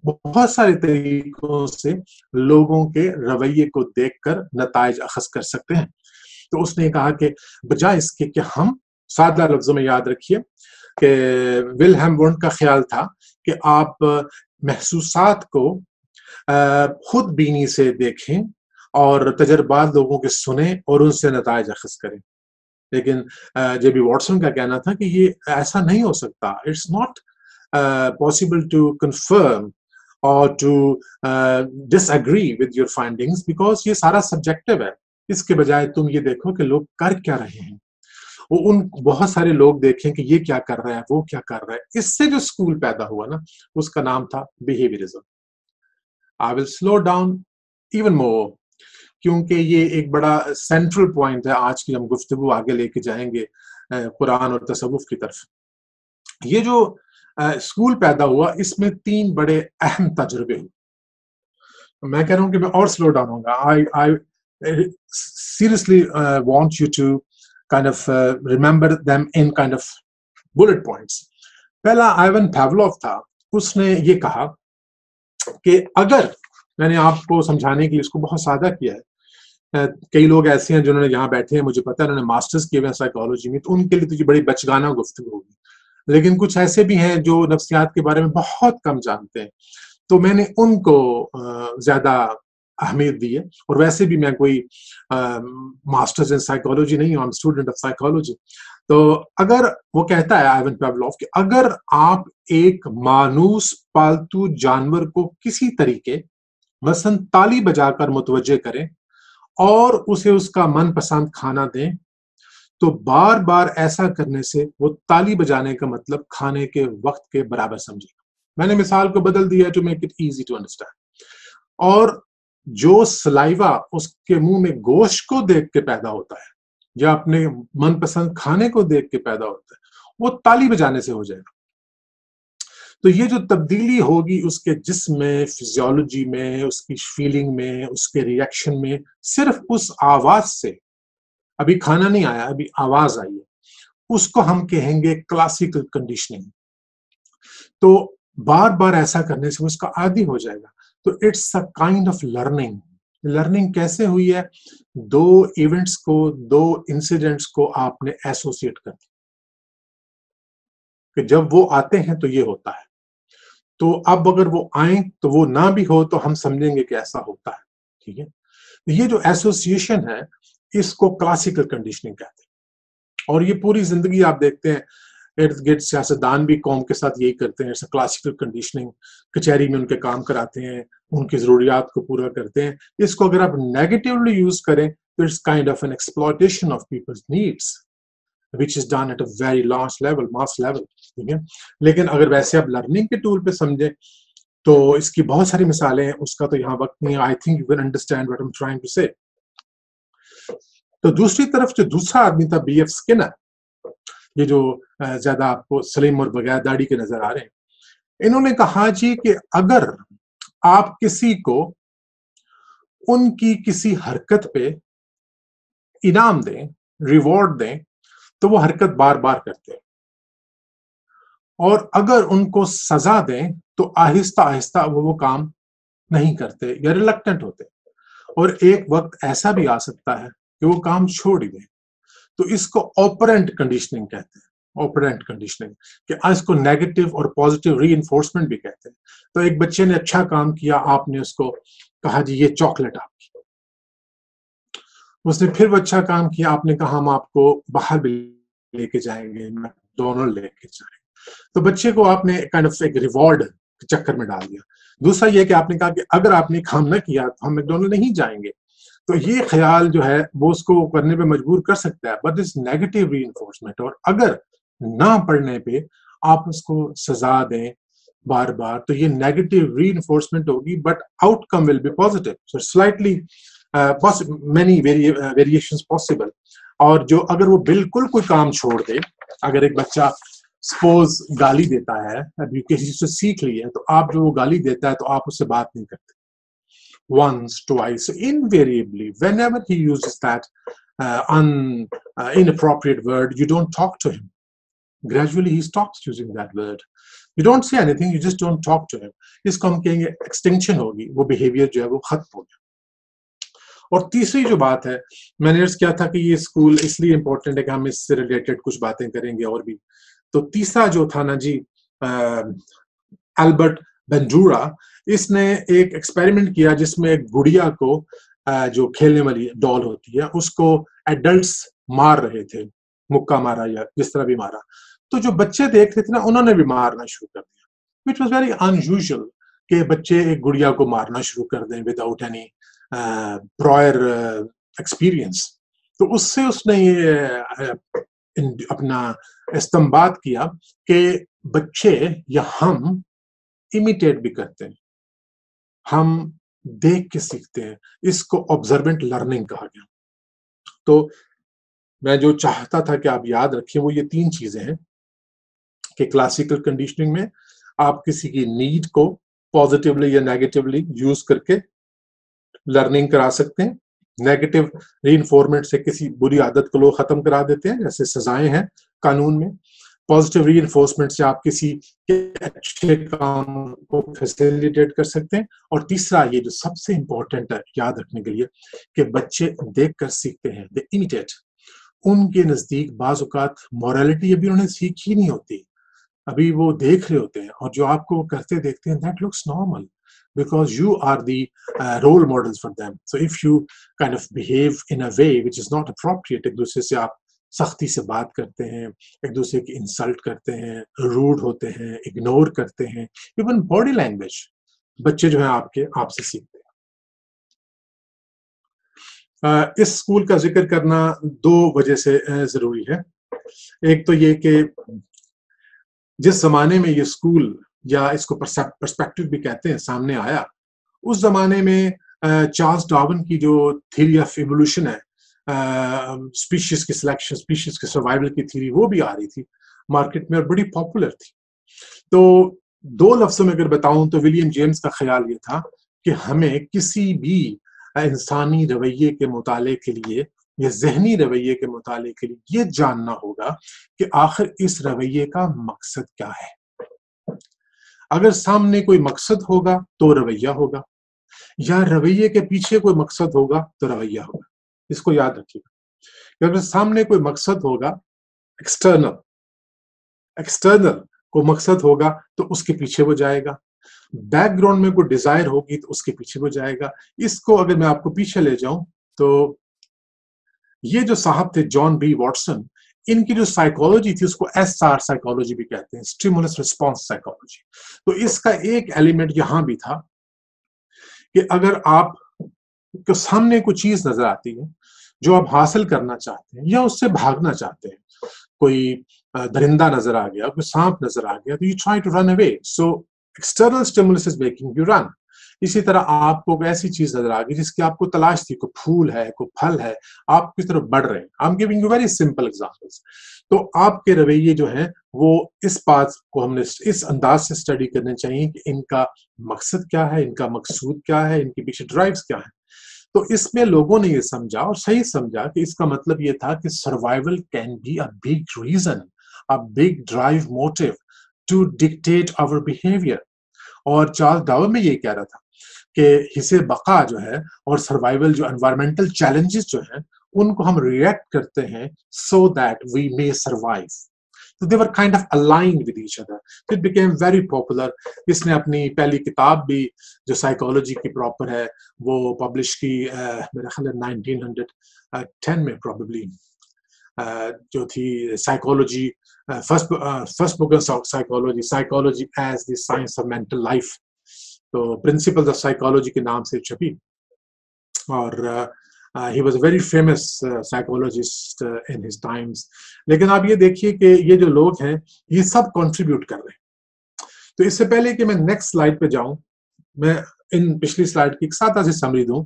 بہت سارے طریقوں سے لوگوں کے رویے کو دیکھ کر نتائج اخذ کر سکتے ہیں. تو اس نے کہا کہ بجائے اس کے کہ ہم سادہ لفظوں میں یاد رکھیے کہ ولہیم وونٹ کا خیال تھا کہ آپ محسوسات کو خود بینی سے دیکھیں اور تجربات لوگوں کے سنیں اور ان سے نتائج اخذ کریں. لیکن جے بی واٹسن کا کہنا تھا کہ یہ ایسا نہیں ہو سکتا. It's not possible to confirm or to disagree with your findings because یہ سارا سبجیکٹو ہے. اس کے بجائے تم یہ دیکھو کہ لوگ کر کیا رہے ہیں، ان بہت سارے لوگ دیکھیں کہ یہ کیا کر رہا ہے، وہ کیا کر رہا ہے. اس سے جو اسکول پیدا ہوا نا، اس کا نام تھا بیہیویئرزم. I will slow down even more کیونکہ یہ ایک بڑا سینٹرل پوائنٹ ہے آج کی ہم گفتگو آگے لے کے جائیں گے قرآن اور تصوف کی طرف. یہ جو اسکول پیدا ہوا اس میں 3 بڑے اہم تجربے ہوئے. میں کہہ رہا ہوں کہ میں اور سلو ڈاؤن ہوں گا. I seriously want you to kind of remember them in kind of bullet points. پہلا آئیون پاولوف تھا. اس نے یہ کہا کہ اگر، میں نے آپ کو سمجھانے کے لیے اس کو بہت سادہ کیا ہے، کئی لوگ ایسے ہیں جنہوں نے یہاں بیٹھے ہیں، مجھے پتا ہے انہوں نے ماسٹرز کیے ہوئے ہیں سائیکالوجی میں، تو ان کے لیے تو یہ بڑی بچگانہ گفتگو ہوگی. لیکن کچھ ایسے بھی ہیں جو نفسیات کے بارے میں بہت کم جانتے ہیں، تو میں نے ان کو زیادہ اہمیت دی ہے. اور ویسے بھی میں کوئی ماسٹرز ان سائیکالوجی نہیں ہوں، I'm اسٹوڈنٹ آف سائیکالوجی. تو اگر وہ کہتا ہے آئیون پاولوف کہ اگر آپ ایک مانوس پالتو جانور کو کسی طریقے مثلاً تالی بجا کر متوجہ کریں اور اسے اس کا من پسند کھانا دیں، تو بار بار ایسا کرنے سے وہ تالی بجانے کا مطلب کھانے کے وقت کے برابر سمجھے گا۔ میں نے مثال کو بدل دیا to make it easy to understand. اور جو سلائیوا اس کے منہ میں گوشت کو دیکھ کے پیدا ہوتا ہے یا اپنے من پسند کھانے کو دیکھ کے پیدا ہوتا ہے، وہ تالی بجانے سے ہو جائے گا۔ تو یہ جو تبدیلی ہوگی اس کے جسم میں، فزیولوجی میں، اس کی فیلنگ میں، اس کے ریئیکشن میں، صرف اس آواز سے، ابھی کھانا نہیں آیا، ابھی آواز آئی ہے، اس کو ہم کہیں گے کلاسیکل کنڈیشننگ۔ تو بار بار ایسا کرنے سے وہ اس کا عادی ہو جائے گا۔ تو it's a kind of learning. Learning کیسے ہوئی ہے؟ دو ایونٹس کو، دو انسیڈنٹس کو آپ نے ایسوسیٹ کر دیا کہ جب وہ آتے ہیں تو یہ ہوتا ہے۔ تو اب اگر وہ آئیں تو وہ نہ بھی ہو تو ہم سمجھیں گے کہ ایسا ہوتا ہے، ٹھیک ہے؟ یہ جو ایسوسیشن ہے اس کو کلاسیکل کنڈیشننگ کہتے ہیں، اور یہ پوری زندگی آپ دیکھتے ہیں ارد گرد سیاستدان بھی قوم کے ساتھ یہی کرتے ہیں، کلاسیکل کنڈیشننگ، کچہری میں ان کے کام کراتے ہیں، ان کی ضروریات کو پورا کرتے ہیں۔ اس کو اگر آپ نیگیٹولی یوز کریں تو it's kind of an exploitation of people's needs which is done at a very large level, mass level، ٹھیک ہے؟ لیکن اگر ویسے آپ لرننگ کے ٹول پہ سمجھیں تو اس کی بہت ساری مثالیں ہیں، اس کا تو یہاں وقت نہیں ہے۔ I think you can understand what I'm trying to say۔ تو دوسری طرف جو دوسرا آدمی تھا بی ایف اسکنر، یہ جو زیادہ آپ کو سلیم اور بغیر داڑھی کے نظر آ رہے ہیں، انہوں نے کہا جی کہ اگر آپ کسی کو ان کی کسی حرکت پہ انعام دیں، ریوارڈ دیں، تو وہ حرکت بار بار کرتے ہیں، اور اگر ان کو سزا دیں تو آہستہ آہستہ وہ کام نہیں کرتے یا ریلکٹنٹ ہوتے، اور ایک وقت ایسا بھی آ سکتا ہے کہ وہ کام چھوڑ ہی دیں۔ تو اس کو آپرینٹ کنڈیشننگ کہتے ہیں، آپرینٹ کنڈیشننگ، کہ اس کو نیگیٹو اور پازیٹیو ری انفورسمنٹ بھی کہتے ہیں۔ تو ایک بچے نے اچھا کام کیا، آپ نے اس کو کہا جی یہ چاکلیٹ آپ کی، اس نے پھر وہ اچھا کام کیا، آپ نے کہا ہم آپ کو باہر بھی لے کے جائیں گے، میکڈونلڈ لے کے جائیں گے۔ تو بچے کو آپ نے کائنڈ آف ایک ریوارڈ چکر میں ڈال دیا۔ دوسرا یہ کہ آپ نے کہا کہ اگر آپ نے کام نہ کیا تو ہم میکڈونلڈ نہیں جائیں گے۔ تو یہ خیال جو ہے وہ اس کو کرنے پہ مجبور کر سکتا ہے، but is negative reinforcement. اور اگر نہ پڑھنے پہ آپ اس کو سزا دیں بار بار تو یہ نیگیٹو ری انفورسمنٹ ہوگی، but outcome will be positive. So slightly many variations possible۔ اور جو اگر وہ بالکل کوئی کام چھوڑ دے، اگر ایک بچہ سپوز گالی دیتا ہے، ابھی کسی سے سیکھ لی ہے، تو آپ جو وہ گالی دیتا ہے تو آپ اس سے بات نہیں کرتے once twice، invariably whenever he uses that inappropriate word, you don't talk to him. Gradually he stops using that word. You don't say anything, you just don't talk to him۔ اس کو ہم کہیں گے ایکسٹنکشن ہوگی، وہ behaviour جو ہے وہ ختم ہو گیا۔ اور تیسری جو بات ہے، میں نے عرض کیا تھا کہ یہ اسکول اس لیے امپورٹنٹ ہے کہ ہم اس سے ریلیٹڈ کچھ باتیں کریں گے اور بھی۔ تو تیسرا جو تھا نا جی، البرٹ بنجورا، اس نے ایک ایکسپیریمنٹ کیا جس میں ایک گڑیا کو، جو کھیلنے والی ڈال ہوتی ہے، اس کو ایڈلٹس مار رہے تھے، مکہ مارا یا جس طرح بھی مارا۔ تو جو بچے دیکھ رہے تھے نا، انہوں نے بھی مارنا شروع کر دیا، which was very unusual کہ بچے ایک گڑیا کو مارنا شروع کر دیں without any prior experience۔ تو اس سے اس نے یہ اپنا استنباط کیا کہ بچے یا ہم امیٹیٹ بھی کرتے ہیں، ہم دیکھ کے سیکھتے ہیں، اس کو آبزروینٹ لرننگ کہا گیا۔ تو میں جو چاہتا تھا کہ آپ یاد رکھیں وہ یہ تین چیزیں ہیں کہ کلاسیکل کنڈیشننگ میں آپ کسی کی نیڈ کو پازیٹیولی یا نیگیٹیولی یوز کر کے لرننگ کرا سکتے ہیں۔ نیگیٹو ری انفورسمنٹ سے کسی بری عادت کو لوگ ختم کرا دیتے ہیں، جیسے سزائیں ہیں قانون میں۔ پازیٹیو ری انفورسمنٹ سے آپ کسی کے اچھے کام کو فیسیلیٹیٹ کر سکتے ہیں۔ اور تیسرا یہ جو سب سے امپورٹنٹ ہے یاد رکھنے کے لیے کہ بچے دیکھ کر سیکھتے ہیں، دے امیٹیٹ۔ ان کے نزدیک بعض اوقات موریلٹی ابھی انہوں نے سیکھی نہیں ہوتی، ابھی وہ دیکھ رہے ہوتے ہیں، اور جو آپ کو کرتے دیکھتے ہیں that looks normal because you are the role models for them. So if you kind of behave in a way which is not appropriate، ایک دوسرے سے آپ سختی سے بات کرتے ہیں، ایک دوسرے کی انسلٹ کرتے ہیں، روڈ ہوتے ہیں، اگنور کرتے ہیں، ایون باڈی لینگویج، بچے جو ہیں آپ سے سیکھتے ہیں۔ اس اسکول کا ذکر کرنا دو وجہ سے ضروری ہے. ایک تو یہ کہ جس زمانے میں یہ اسکول یا اس کو پرسپیکٹو بھی کہتے ہیں سامنے آیا, اس زمانے میں چارلس ڈارون کی جو تھیوری آف ایوولوشن ہے, اسپیشیز کی سلیکشن, اسپیشیز کے سروائیول کی تھیوری, وہ بھی آ رہی تھی مارکیٹ میں اور بڑی پاپولر تھی. تو دو لفظوں میں اگر بتاؤں تو ولیم جیمز کا خیال یہ تھا کہ ہمیں کسی بھی انسانی رویے کے مطالعے کے لیے یا ذہنی رویے کے مطالعے کے لیے یہ جاننا ہوگا کہ آخر اس رویے کا مقصد کیا ہے. اگر سامنے کوئی مقصد ہوگا تو رویہ ہوگا, یا رویے کے پیچھے کوئی مقصد ہوگا تو رویہ ہوگا. اس کو یاد رکھیے گا کہ اگر سامنے کوئی مقصد ہوگا ایکسٹرنل کو مقصد ہوگا تو اس کے پیچھے وہ جائے گا. بیک گراؤنڈ میں کوئی ڈیزائر ہوگی تو اس کے پیچھے وہ جائے گا. اس کو اگر میں آپ کو پیچھے لے جاؤں تو یہ جو صاحب تھے جان بی واٹسن, ان کی جو سائیکالوجی تھی اس کو ایس آر سائیکالوجی بھی کہتے ہیں, اسٹیمولس ریسپانس سائیکالوجی. تو اس کا ایک ایلیمنٹ یہاں بھی تھا کہ اگر آپ کے سامنے کوئی چیز نظر آتی ہے جو آپ حاصل کرنا چاہتے ہیں یا اس سے بھاگنا چاہتے ہیں, کوئی درندہ نظر آ گیا, کوئی سانپ نظر آ گیا, تو you try to run away. So external stimulus is making you run. اسی طرح آپ کو کوئی ایسی چیز نظر آ گئی جس کی آپ کو تلاش تھی, کوئی پھول ہے, کوئی پھل ہے, آپ کی طرف بڑھ رہے ہیں. I am giving you very simple examples. تو آپ کے رویے جو ہیں وہ اس بات کو ہم نے اس انداز سے اسٹڈی کرنے چاہیے کہ ان کا مقصد کیا ہے, ان کا مقصود کیا ہے, ان کے پیچھے ڈرائیوز کیا ہیں. تو اس میں لوگوں نے یہ سمجھا اور صحیح سمجھا کہ اس کا مطلب یہ تھا کہ survival can be a big reason, a big drive motive to dictate our behaviour. اور چارلس ڈارون میں یہ کہہ رہا تھا کہ حصے بقا جو ہے اور سروائیول جو انوائرمنٹل چیلنجز جو ہیں ان کو ہم ریئیکٹ کرتے ہیں so that we may survive. So they were kind of aligned with each other. It became very popular. اس نے اپنی پہلی کتاب بھی جو سائیکالوجی کی پراپر ہے وہ پبلش کی میرا خیال ہے 1910 میں پروبیبلی, جو تھی psychology, first book of psychology as the science of mental life. تو پرنسپلز آف سائیکالوجی کے نام سے چھپی, اور he was a very famous psychologist in his times. لیکن آپ یہ دیکھیے کہ یہ جو لوگ ہیں یہ سب کنٹریبیوٹ کر رہے ہیں. تو اس سے پہلے کہ میں نیکسٹ سلائڈ پہ جاؤں, میں ان پچھلی سلائڈ کی ایک سادہ سی سمری دوں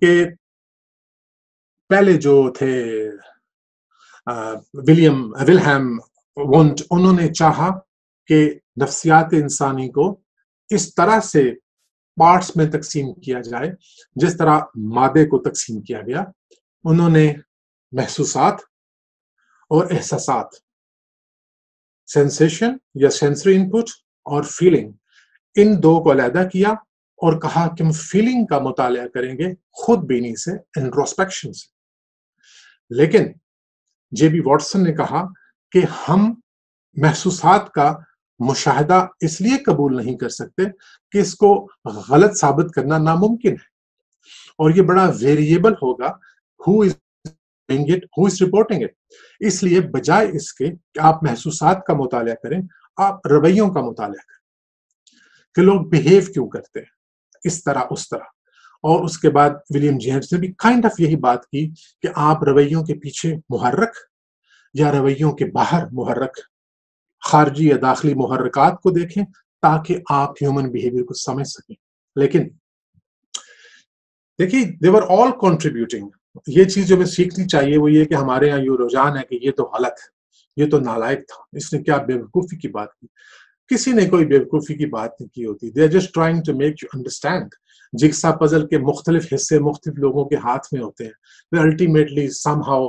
کہ پہلے جو تھے ولہیم وونٹ, انہوں نے چاہا کہ نفسیات انسانی کو اس طرح سے پارٹس میں تقسیم کیا جائے جس طرح مادے کو تقسیم کیا گیا. انہوں نے محسوسات اور احساسات, سینسیشن یا سینسری انپٹ اور فیلنگ, ان دو کو علیحدہ کیا اور کہا کہ ہم فیلنگ کا مطالعہ کریں گے خود بینی سے, انٹروسپیکشن سے. لیکن جے بی واٹسن نے کہا کہ ہم محسوسات کا مشاہدہ اس لیے قبول نہیں کر سکتے کہ اس کو غلط ثابت کرنا ناممکن ہے, اور یہ بڑا ویریبل ہوگا who is doing it, who is reporting it. اس لیے بجائے اس کے کہ آپ محسوسات کا مطالعہ کریں, آپ رویوں کا مطالعہ کریں کہ لوگ بہیو کیوں کرتے ہیں اس طرح اس طرح. اور اس کے بعد ولیم جیمز نے بھی کائنڈ آف یہی بات کی کہ آپ رویوں کے پیچھے محرک یا رویوں کے باہر محرک, خارجی یا داخلی محرکات کو دیکھیں تاکہ آپ ہیومن بیہیویئر کو سمجھ سکیں. لیکن دیکھیے they were all contributing. یہ چیز جو میں سیکھنی چاہیے وہ یہ کہ ہمارے یہاں یہ رجحان ہے کہ یہ تو غلط ہے, یہ تو نالائق تھا, اس نے کیا بیوقوفی کی بات کی. کسی نے کوئی بیوقوفی کی بات نہیں کی ہوتی. they are just trying to make you understand. Jigsaw puzzle کے مختلف حصے مختلف لوگوں کے ہاتھ میں ہوتے ہیں. ultimately somehow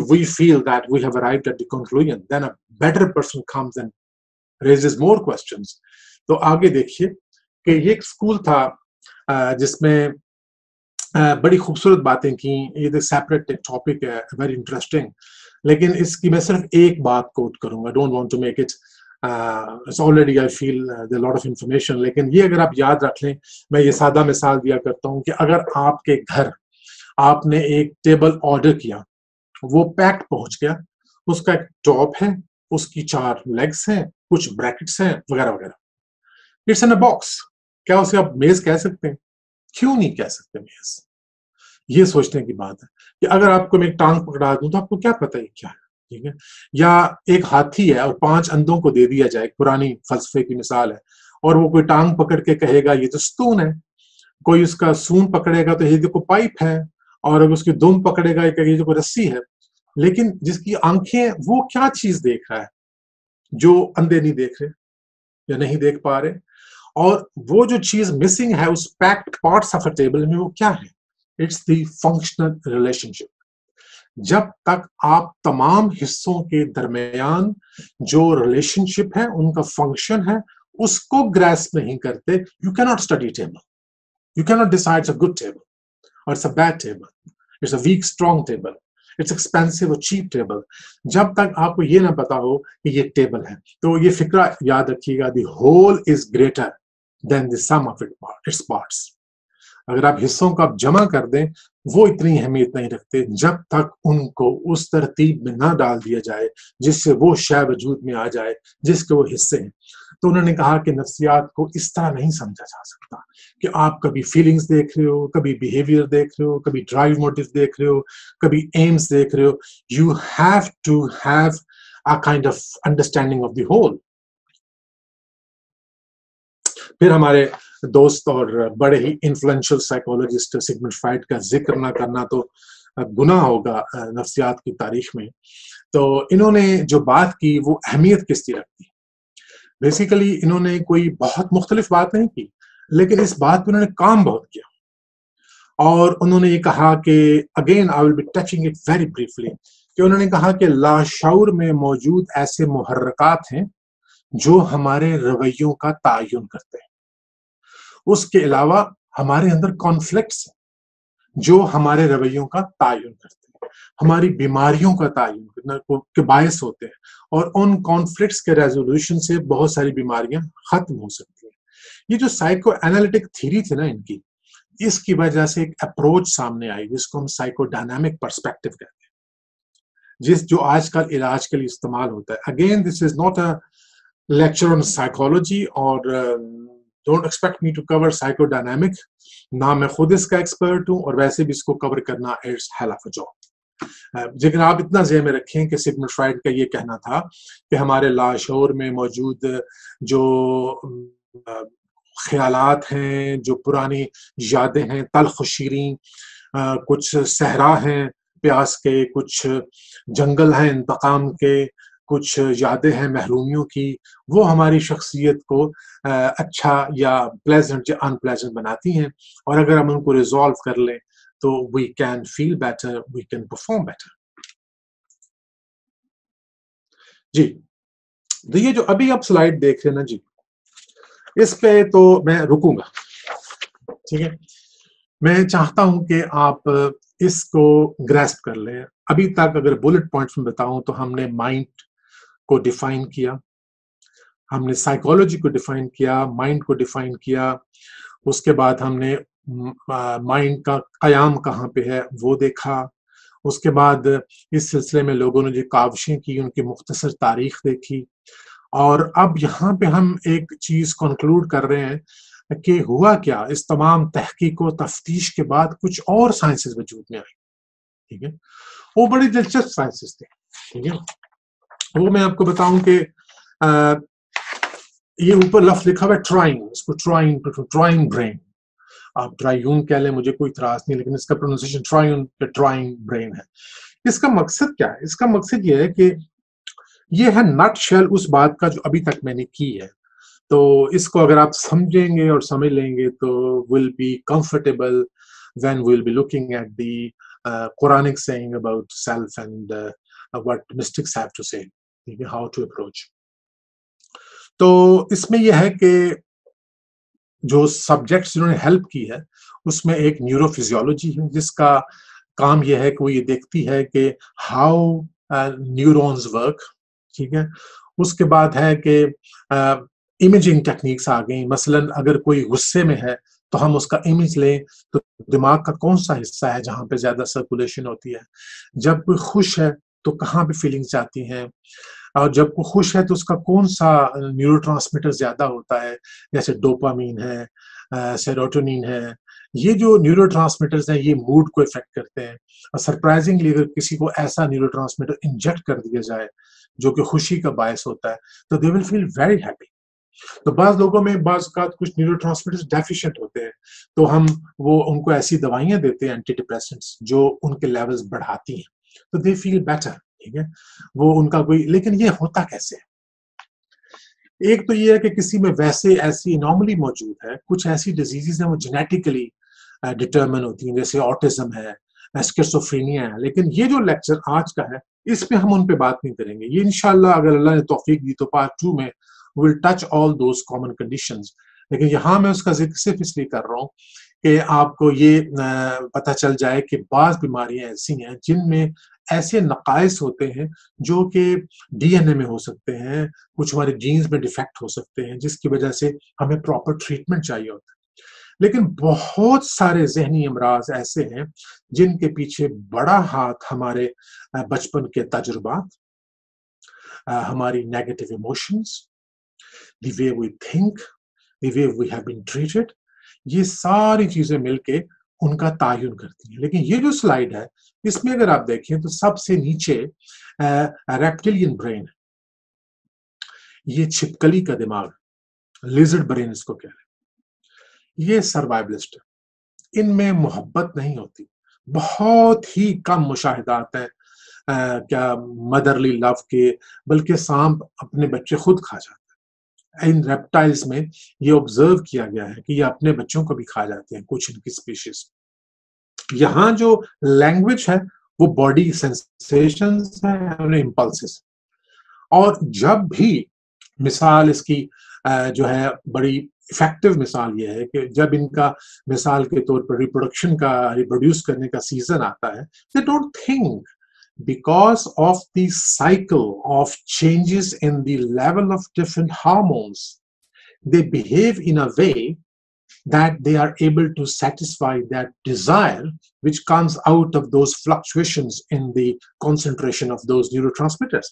we feel that we have arrived at the conclusion. Then a better person comes and raises more questions. تو آگے دیکھیے کہ یہ ایک اسکول تھا جس میں بڑی خوبصورت باتیں کی. یہ سیپریٹ ٹاپک ہے, ویری انٹرسٹنگ, لیکن اس کی میں صرف ایک بات کوٹ کروں گا. Don't want to make it already I feel there a lot of information. لیکن یہ اگر آپ یاد رکھ لیں, میں یہ سادہ مثال دیا کرتا ہوں کہ اگر آپ کے گھر آپ نے ایک ٹیبل آرڈر کیا, وہ پیکڈ پہنچ گیا, اس کا ایک ٹاپ ہے, اس کی 4 لیگس ہیں, کچھ بریکٹس ہیں وغیرہ وغیرہ. It's in a box. کیا اسے آپ میز کہہ سکتے ہیں؟ کیوں نہیں کہہ سکتے میز؟ یہ سوچنے کی بات ہے کہ اگر آپ کو میں ایک ٹانگ پکڑا دوں تو آپ کو کیا پتہ ہے کیا ہے، ٹھیک ہے؟ یا ایک ہاتھی ہے اور 5 اندھوں کو دے دیا جائے، پرانی فلسفے کی مثال ہے، اور وہ کوئی ٹانگ پکڑ کے کہے گا یہ تو ستون ہے، کوئی اس کا سون پکڑے گا تو یہ دیکھو پائپ ہے، اور اگر اس کی دم پکڑے گا یہ دیکھو رسی ہے. لیکن جس کی آنکھیں وہ کیا چیز دیکھ رہا ہے جو اندھے نہیں دیکھ رہے یا نہیں دیکھ پا رہے، اور وہ جو چیز مسنگ ہے اس packed parts of a table میں وہ کیا ہے؟ It's the functional relationship. جب تک آپ تمام حصوں کے درمیان جو ریلیشن شپ ہے، ان کا فنکشن ہے، اس کو گریسپ نہیں کرتے، یو کی not study table. You cannot decide it's a good table or it's a bad table. It's a weak, strong table. It's expensive or cheap table. جب تک آپ کو یہ نہ پتا ہو کہ یہ ٹیبل ہے، تو یہ فکرہ یاد رکھیے گا، the whole is greater than the sum of its parts. اگر آپ حصوں کو آپ جمع کر دیں، وہ اتنی اہمیت نہیں رکھتے جب تک ان کو اس ترتیب میں نہ ڈال دیا جائے جس سے وہ شے وجود میں آ جائے جس کے وہ حصے ہیں. تو انہوں نے کہا کہ نفسیات کو اس طرح نہیں سمجھا جا سکتا کہ آپ کبھی فیلنگز دیکھ رہے ہو، کبھی بیہیویئر دیکھ رہے ہو، کبھی ڈرائیو موٹیو دیکھ رہے ہو، کبھی ایمز دیکھ رہے ہو. You have to have a kind of understanding of the whole. پھر ہمارے دوست اور بڑے ہی انفلوئنشل سائیکولوجسٹ سگمنڈ فرائڈ کا ذکر نہ کرنا تو گناہ ہوگا نفسیات کی تاریخ میں. تو انہوں نے جو بات کی وہ اہمیت کس کی رکھتی. بیسیکلی انہوں نے کوئی بہت مختلف بات نہیں کی، لیکن اس بات پہ انہوں نے کام بہت کیا. اور انہوں نے یہ کہا کہ again I will be touching it very briefly, کہ انہوں نے کہا کہ لاشعور میں موجود ایسے محرکات ہیں جو ہمارے رویوں کا تعین کرتے ہیں. اس کے علاوہ ہمارے اندر کانفلکٹس ہیں جو ہمارے رویوں کا تعین کرتے ہیں، ہماری بیماریوں کا تعین کرنا کے باعث ہوتے ہیں، اور ان کانفلکٹس کے ریزولوشن سے بہت ساری بیماریاں ختم ہو سکتی ہیں. یہ جو سائیکو اینالیٹک تھیری تھی نا ان کی، اس کی وجہ سے ایک اپروچ سامنے آئی جس کو ہم سائیکو ڈائنامک پرسپیکٹو کہتے ہیں، جس جو آج کل علاج کے لیے استعمال ہوتا ہے. Again this is not a lecture on psychology, اور don't expect me to cover psychodynamic, نہ میں خود اس کا ایکسپرٹ ہوں، اور ویسے بھی اس کو کور کرنا it's hell of a job. لیکن آپ اتنا ذہن میں رکھیں کہ سگمنڈ فرائڈ کا یہ کہنا تھا کہ ہمارے لاشعور میں موجود جو خیالات ہیں، جو پرانی یادیں ہیں تلخ و شیریں، کچھ صحرا ہیں پیاس کے، کچھ جنگل ہیں انتقام کے، کچھ یادیں ہیں محرومیوں کی، وہ ہماری شخصیت کو اچھا یا پلیزنٹ یا ان پلیزنٹ بناتی ہیں. اور اگر ہم ان کو ریزالو کر لیں تو we can feel better, we can perform better. جی تو یہ جو ابھی آپ سلائیڈ دیکھ رہے ہیں نا جی، اس پہ تو میں رکوں گا، ٹھیک ہے. میں چاہتا ہوں کہ آپ اس کو گریسپ کر لیں. ابھی تک اگر بلٹ پوائنٹس میں بتاؤں تو ہم نے مائنڈ کو ڈیفائن کیا، ہم نے سائیکولوجی کو ڈیفائن کیا، مائنڈ کو ڈیفائن کیا، اس کے بعد ہم نے مائنڈ کا قیام کہاں پہ ہے وہ دیکھا، اس کے بعد اس سلسلے میں لوگوں نے جو کاوشیں کی ان کی مختصر تاریخ دیکھی. اور اب یہاں پہ ہم ایک چیز کنکلوڈ کر رہے ہیں کہ ہوا کیا، اس تمام تحقیق و تفتیش کے بعد کچھ اور سائنسز وجود میں آئی، ٹھیک ہے. وہ بڑی دلچسپ سائنسز تھے، ٹھیک ہے. وہ میں آپ کو بتاؤں کہ یہ اوپر لفظ لکھا ہوا ہے ٹرائنگ، اس کو ٹرائنگ برین، آپ ٹرائیون کہہ لیں، مجھے کوئی اعتراض نہیں، لیکن اس کا پروننسیشن ٹرائنگ برین ہے. اس کا مقصد کیا ہے؟ اس کا مقصد یہ ہے کہ یہ ہے نٹ شیل اس بات کا جو ابھی تک میں نے کی ہے. تو اس کو اگر آپ سمجھیں گے اور سمجھ لیں گے تو will be comfortable when we'll be looking at the Quranic saying about self and what mystics have to say, how to approach. تو اس میں یہ ہے کہ جو سبجیکٹس جنہوں نے ہیلپ کی ہے اس میں ایک نیورو فزیولوجی ہے جس کا کام یہ ہے کہ وہ یہ دیکھتی ہے کہ ہاؤ نیورونز ورک، ٹھیک ہے. اس کے بعد ہے کہ امیجنگ ٹیکنیکس آ گئیں، مثلا اگر کوئی غصے میں ہے تو ہم اس کا امیج لیں تو دماغ کا کون سا حصہ ہے جہاں پہ زیادہ سرکولیشن ہوتی ہے، جب کوئی خوش ہے تو کہاں پہ فیلنگس جاتی ہیں، اور جب کوئی خوش ہے تو اس کا کون سا نیورو ٹرانسمیٹر زیادہ ہوتا ہے، جیسے ڈوپامین ہے، سیروٹونین ہے، یہ جو نیورو ٹرانسمیٹرز ہیں یہ موڈ کو افیکٹ کرتے ہیں. اور سرپرائزنگلی اگر کسی کو ایسا نیورو ٹرانسمیٹر انجیکٹ کر دیا جائے جو کہ خوشی کا باعث ہوتا ہے تو دے ول فیل ویری ہیپی. تو بعض لوگوں میں بعض اوقات کچھ نیورو ٹرانسمیٹرز ڈیفیشینٹ ہوتے ہیں تو ہم ان کو ایسی دوائیاں دیتے ہیں اینٹی ڈپریسنٹس جو ان کے لیولز بڑھاتی ہیں تو دے فیل بیٹر. ٹھیک ہے, وہ ان کا کوئی, لیکن یہ ہوتا کیسے ہے؟ ایک تو یہ ہے کہ کسی میں ویسے ایسی انوملی موجود ہے, کچھ ایسی ڈیزیزز ہیں وہ جینیٹیکلی ڈٹرمن ہوتی ہیں, جیسے آٹزم ہے, اسکیزوفرینیا ہے. لیکن یہ جو لیکچر آج کا ہے اس پہ ہم ان پہ بات نہیں کریں گے. یہ انشاءاللہ اگر اللہ نے توفیق دی تو پارٹ 2 میں we'll touch all those common conditions. لیکن یہاں میں اس کا ذکر صرف اس لیے کر رہا ہوں کہ آپ کو یہ پتہ چل جائے کہ بعض بیماریاں ایسی ہیں جن میں ایسے نقائص ہوتے ہیں جو کہ ڈی این اے میں ہو سکتے ہیں, کچھ ہمارے جینز میں ڈیفیکٹ ہو سکتے ہیں جس کی وجہ سے ہمیں پراپر ٹریٹمنٹ چاہیے ہوتا ہے. لیکن بہت سارے ذہنی امراض ایسے ہیں جن کے پیچھے بڑا ہاتھ ہمارے بچپن کے تجربات, ہماری negative emotions, the way we think, the way we have been treated, یہ ساری چیزیں مل کے ان کا تعین کرتی ہیں. لیکن یہ جو سلائیڈ ہے اس میں اگر آپ دیکھیں تو سب سے نیچے ریپٹیلین برین, یہ چھپکلی کا دماغ, لیزرڈ برین اس کو کہہ رہے ہیں, یہ سروائیولسٹ ہے. ان میں محبت نہیں ہوتی, بہت ہی کم مشاہدات ہیں کیا مدرلی لو کے, بلکہ سانپ اپنے بچے خود کھا جاتے ہیں. ان ریپٹائلز میں یہ آبزرو کیا گیا ہے کہ یہ اپنے بچوں کو بھی کھا جاتے ہیں کچھ ان کی اسپیشیز. یہاں جو لینگویج ہے وہ باڈی سینسیشنز ہیں, امپلسز. اور جب بھی مثال اس کی جو ہے بڑی افیکٹو مثال یہ ہے کہ جب ان کا مثال کے طور پر ریپروڈکشن کا, ریپروڈیوس کرنے کا سیزن آتا ہے, they don't think, because of the cycle of changes in the level of different hormones, they behave in a way that they are able to satisfy that desire which comes out of those fluctuations in the concentration of those neurotransmitters.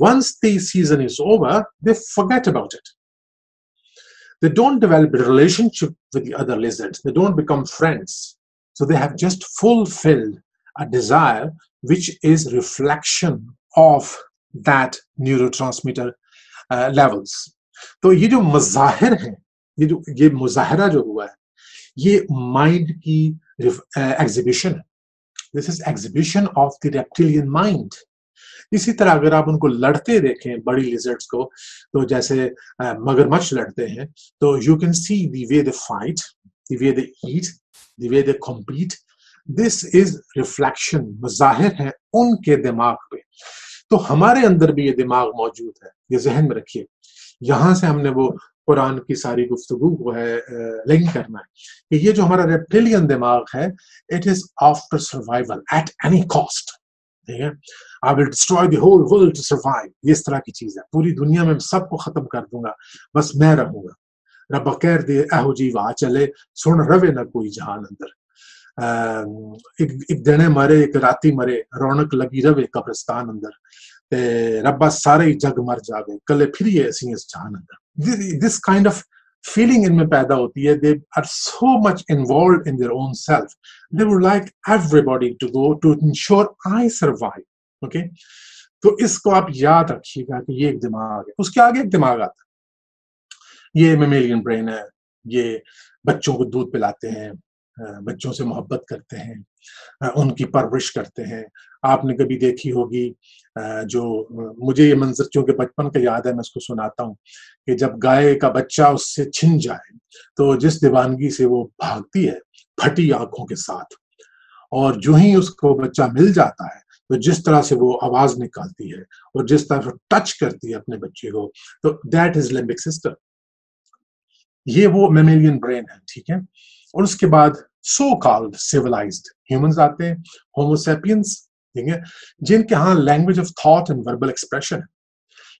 Once the season is over, they forget about it. They don't develop a relationship with the other lizards. They don't become friends. So they have just fulfilled a desire which is reflection of that neurotransmitter levels. تو یہ جو مظاہر ہیں, یہ مظاہرہ جو ہوا ہے یہ مائنڈ کی ایگزیبیشن ہے. This is exhibition of the reptilian mind. اسی طرح اگر آپ ان کو لڑتے دیکھیں بڑی لیزرڈز کو, تو جیسے مگرمچھ لڑتے ہیں, تو you can see the way they fight, the way they eat, the way they compete. This is reflection, مظاہر ہے ان کے دماغ پہ. تو ہمارے اندر بھی یہ دماغ موجود ہے, یہ ذہن میں رکھیے. یہاں سے ہم نے وہ قرآن کی ساری گفتگو کو ہے لنک کرنا ہے کہ یہ جو ہمارا ریپٹیلین دماغ ہے, it is after survival at any cost. ٹھیک ہے, I will destroy the whole world to survive. یہ اس طرح کی چیز ہے, پوری دنیا میں سب کو ختم کر دوں گا, بس میں رہوں گا. رب کہہ دے اہو جی وا چلے, سن روے نہ کوئی جہان اندر. ایک دنے مرے ایک راتی مرے, رونق لگی روے قبرستان اندر. ربا سارے جگ مر جاوے, کلے پھریے اسی اس جہان اندر. This kind of feeling ان میں پیدا ہوتی ہے. They are so much involved in their own self. They would like everybody to go to ensure I survive. Okay? تو اس کو آپ یاد رکھیے گا کہ یہ ایک دماغ ہے. اس کے آگے ایک دماغ آتا ہے, یہ میمیلین برین ہے. یہ بچوں کو دودھ پلاتے ہیں, بچوں سے محبت کرتے ہیں, ان کی پرورش کرتے ہیں. آپ نے کبھی دیکھی ہوگی, جو مجھے یہ منظر چونکہ بچپن کا یاد ہے میں اس کو سناتا ہوں, کہ جب گائے کا بچہ اس سے چھن جائے تو جس دیوانگی سے وہ بھاگتی ہے پھٹی آنکھوں کے ساتھ, اور جو ہی اس کو بچہ مل جاتا ہے تو جس طرح سے وہ آواز نکالتی ہے اور جس طرح سے ٹچ کرتی ہے اپنے بچے کو, تو دیٹ از لمبک سسٹم. یہ وہ میمیلین برین ہے. ٹھیک ہے, اور اس کے بعد سو کالڈ سیولائزڈ ہیومنز آتے ہیں, ہومو سیپینس, ٹھیک ہے, جن کے ہاں language of thought and verbal expression ہے.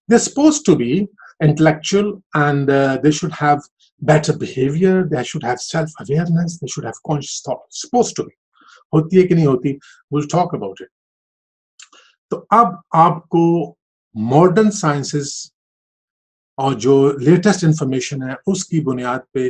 They're supposed to be intellectual and they should have better behavior, they should have self-awareness, they should have conscious thought. Supposed to be. ہوتی ہے کہ نہیں ہوتی, we'll talk about it. تو اب آپ کو ماڈرن سائنسز اور جو لیٹسٹ انفارمیشن ہے اس کی بنیاد پہ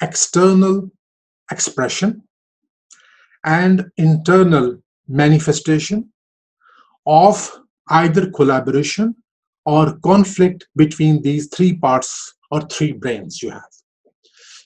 external expression and internal manifestation of either collaboration or conflict between these three parts or three brains you have.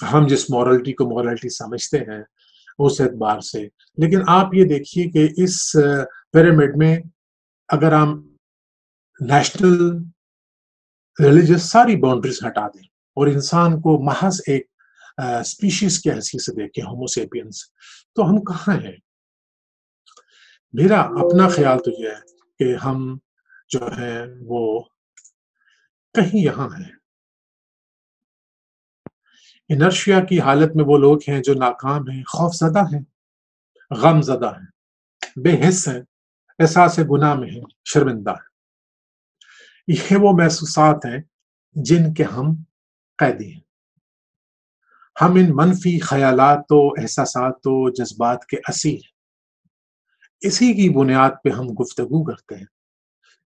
ہم جس مورلٹی کو مورلٹی سمجھتے ہیں اس اعتبار سے. لیکن آپ یہ دیکھیے کہ اس پیرامڈ میں اگر ہم نیشنل ریلیجس ساری باؤنڈریز ہٹا دیں اور انسان کو محض ایک اسپیشیز کی حیثیت سے دیکھیں، ہومو سیپینس، تو ہم کہاں ہیں؟ میرا اپنا خیال تو یہ ہے کہ ہم جو ہے وہ کہیں یہاں ہیں. انرشیا کی حالت میں وہ لوگ ہیں جو ناکام ہیں، خوف زدہ ہیں، غم زدہ ہیں، بے حس ہیں، احساس گناہ میں ہیں، شرمندہ ہیں. یہ وہ محسوسات ہیں جن کے ہم قیدی ہیں. ہم ان منفی خیالات و احساسات و جذبات کے اسیر ہیں. اسی کی بنیاد پہ ہم گفتگو کرتے ہیں،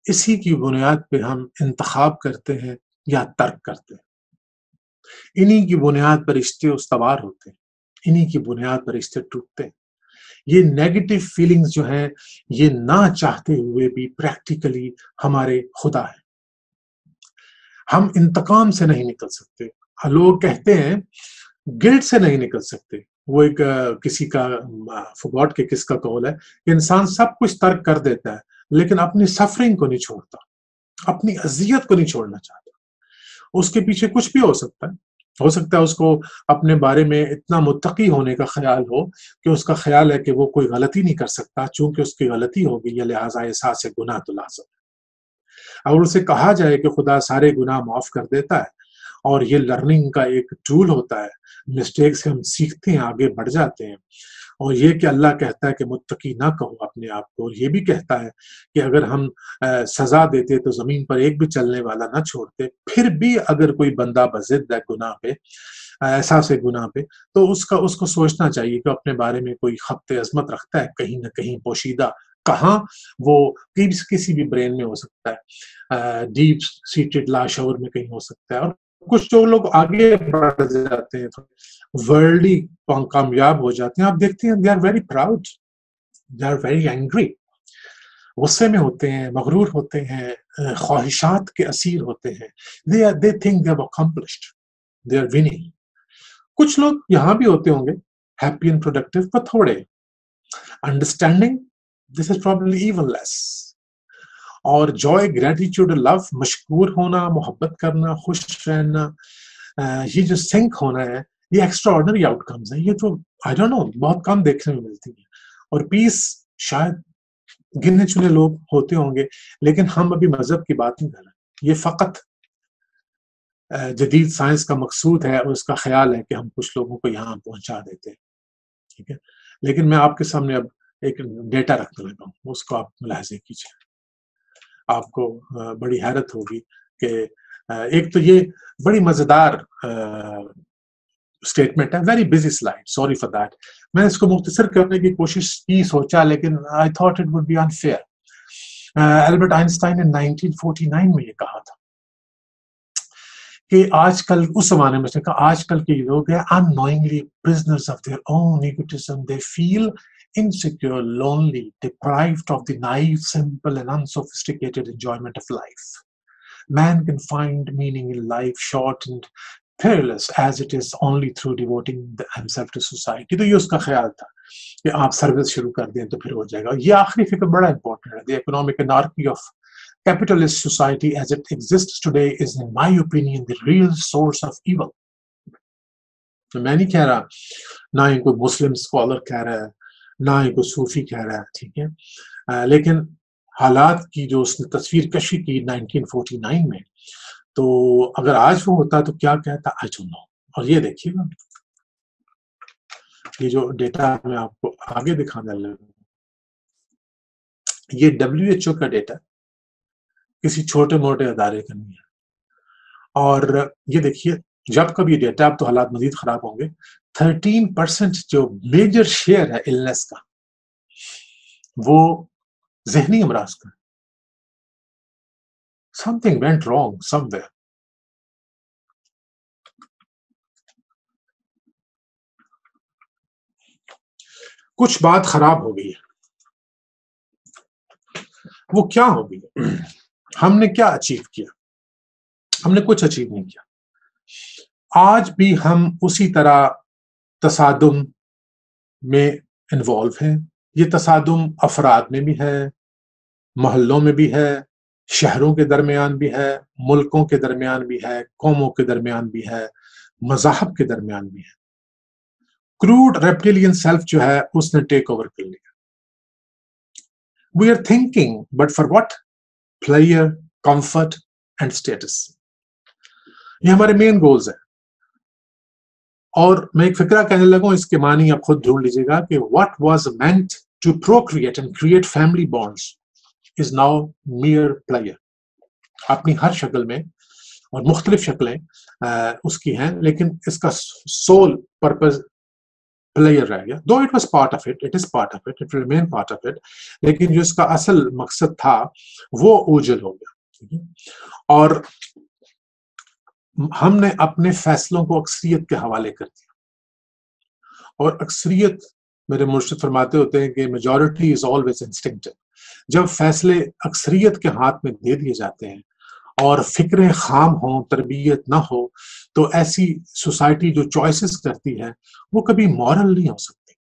اسی کی بنیاد پہ ہم انتخاب کرتے ہیں یا ترک کرتے ہیں. انہی کی بنیاد پر رشتے استوار ہوتے ہیں، انہی کی بنیاد پر رشتے ٹوٹتے ہیں. یہ نیگیٹو فیلنگز جو ہیں یہ نہ چاہتے ہوئے بھی پریکٹیکلی ہمارے خدا ہے. ہم انتقام سے نہیں نکل سکتے. لوگ کہتے ہیں گلٹ سے نہیں نکل سکتے. وہ ایک کسی کا فگاٹ کے کس کا قول ہے کہ انسان سب کچھ ترک کر دیتا ہے لیکن اپنی سفرنگ کو نہیں چھوڑتا، اپنی اذیت کو نہیں چھوڑنا چاہتا. اس کے پیچھے کچھ بھی ہو سکتا ہے اس کو اپنے بارے میں اتنا متقی ہونے کا خیال ہو کہ اس کا خیال ہے کہ وہ کوئی غلطی نہیں کر سکتا چونکہ اس کی غلطی ہوگی، یا لہٰذا احساس گناہ تو لازم ہے. اگر اسے کہا جائے کہ خدا سارے گناہ معاف کر دیتا ہے اور یہ لرننگ کا ایک ٹول ہوتا ہے، مسٹیک سے ہم سیکھتے ہیں، آگے بڑھ جاتے ہیں، اور یہ کہ اللہ کہتا ہے کہ متقی نہ کہو اپنے آپ کو، اور یہ بھی کہتا ہے کہ اگر ہم سزا دیتے تو زمین پر ایک بھی چلنے والا نہ چھوڑتے، پھر بھی اگر کوئی بندہ بضد ہے گناہ پہ، احساس گناہ پہ، تو اس کو سوچنا چاہیے کہ اپنے بارے میں کوئی خبط عظمت رکھتا ہے کہیں نہ کہیں پوشیدہ. کہاں؟ وہ کسی بھی برین میں ہو سکتا ہے، ڈیپ سیٹڈ لاشعور میں کہیں ہو سکتا ہے. اور کچھ جو لوگ آگے بڑھ جاتے ہیں، ورلڈلی کامیاب ہو جاتے ہیں، آپ دیکھتے ہیں they are very proud, they are very angry، غصے میں ہوتے ہیں، مغرور ہوتے ہیں، خواہشات کے اسیر ہوتے ہیں. they think they have accomplished, they are winning. کچھ لوگ یہاں بھی ہوتے ہوں گے happy and productive، پر تھوڑے understanding this is probably even less. اور joy, gratitude اور love، مشکور ہونا، محبت کرنا، خوش رہنا، یہ جو سنک ہونا ہے، یہ ایکسٹرا آرڈنری آؤٹ کمز ہیں. یہ تو آئی ڈونٹ نو بہت کم دیکھنے میں ملتی ہیں. اور پیس شاید گنے چنے لوگ ہوتے ہوں گے، لیکن ہم ابھی مذہب کی بات نہیں کر رہے. یہ فقط جدید سائنس کا مقصود ہے اور اس کا خیال ہے کہ ہم کچھ لوگوں کو یہاں پہنچا دیتے ہیں. ٹھیک ہے، لیکن میں آپ کے سامنے اب ایک ڈیٹا رکھنے لگا ہوں، اس کو آپ ملاحظے کیجیے. آپ کو بڑی حیرت ہوگی کہ ایک تو یہ بڑی مزیدار اسٹیٹمنٹ ہے. Very busy slide, sorry for that. میں نے اس کو مختصر کرنے کی کوشش کی، سوچا، لیکن I thought it would be unfair. Albert Einstein نے 1949 میں یہ کہا تھا کہ آج کل، اس زمانے میں اس نے کہا، آج کل کے لوگ ہیں unknowingly prisoners of their own egotism. They feel insecure, lonely, deprived of the naive, simple and unsophisticated enjoyment of life. Man can find meaning in life short and perilous as it is only through devoting himself to society. تو یہ اس کا خیال تھا کہ آپ service شروع کر دیں تو پھر ہو جائے گا. یہ آخری فکر بڑا امپورٹنٹ ہے. The economic anarchy of capitalist society as it exists today is, in my opinion, the real source of evil. میں نہیں کہہ رہا، نہ ہی کوئی مسلم اسکالر کہہ رہا ہے، نہ ہی کوئی صوفی کہہ رہا ہے، ٹھیک ہے، لیکن حالات کی جو اس نے تصویر کشی کی 1949 میں، تو اگر آج وہ ہوتا تو کیا کہتا، I don't know. اور یہ دیکھیے گا، یہ جو ڈیٹا میں آپ کو آگے دکھانے لگا، یہ WHO کا ڈیٹا، کسی چھوٹے موٹے ادارے کا نہیں ہے. اور یہ دیکھیے، جب کب یہ ڈیٹا، اب تو حالات مزید خراب ہوں گے، 13% جو میجر شیئر ہے النس کا، وہ ذہنی امراض کا. Something went wrong somewhere. کچھ بات خراب ہو گئی ہے. وہ کیا ہو گئی؟ ہم نے کیا اچیو کیا؟ ہم نے کچھ اچیو نہیں کیا. آج بھی ہم اسی طرح تصادم میں انوالو ہیں. یہ تصادم افراد میں بھی ہے، محلوں میں بھی ہے، شہروں کے درمیان بھی ہے، ملکوں کے درمیان بھی ہے، قوموں کے درمیان بھی ہے، مذاہب کے درمیان بھی ہے. کروڈ ریپٹیلین سیلف جو ہے اس نے ٹیک اوور کر لیا. We are thinking but for what? Pleasure, comfort and status. یہ ہمارے مین گولز ہیں. اور میں ایک فکرہ کہنے لگوں، اس کے معنی آپ خود ڈھونڈ لیجیے گا کہ what was meant to procreate and create family bonds is now mere player. اپنی ہر شکل میں اور مختلف شکلیں اس کی ہیں، لیکن اس کا سول پرپز پلیئر رہ گیا. Though it was part of it, it is part of it, it will remain part of it. لیکن جو اس کا اصل مقصد تھا وہ اوجل ہو گیا. اور ہم نے اپنے فیصلوں کو اکثریت کے حوالے کر دیا. اور اکثریت، میرے مرشد فرماتے ہوتے ہیں کہ میجورٹی از آلویز انسٹنکٹو. جب فیصلے اکثریت کے ہاتھ میں دے دیے جاتے ہیں اور فکریں خام ہوں، تربیت نہ ہو، تو ایسی سوسائٹی جو چوائسز کرتی ہے وہ کبھی مورل نہیں ہو سکتی.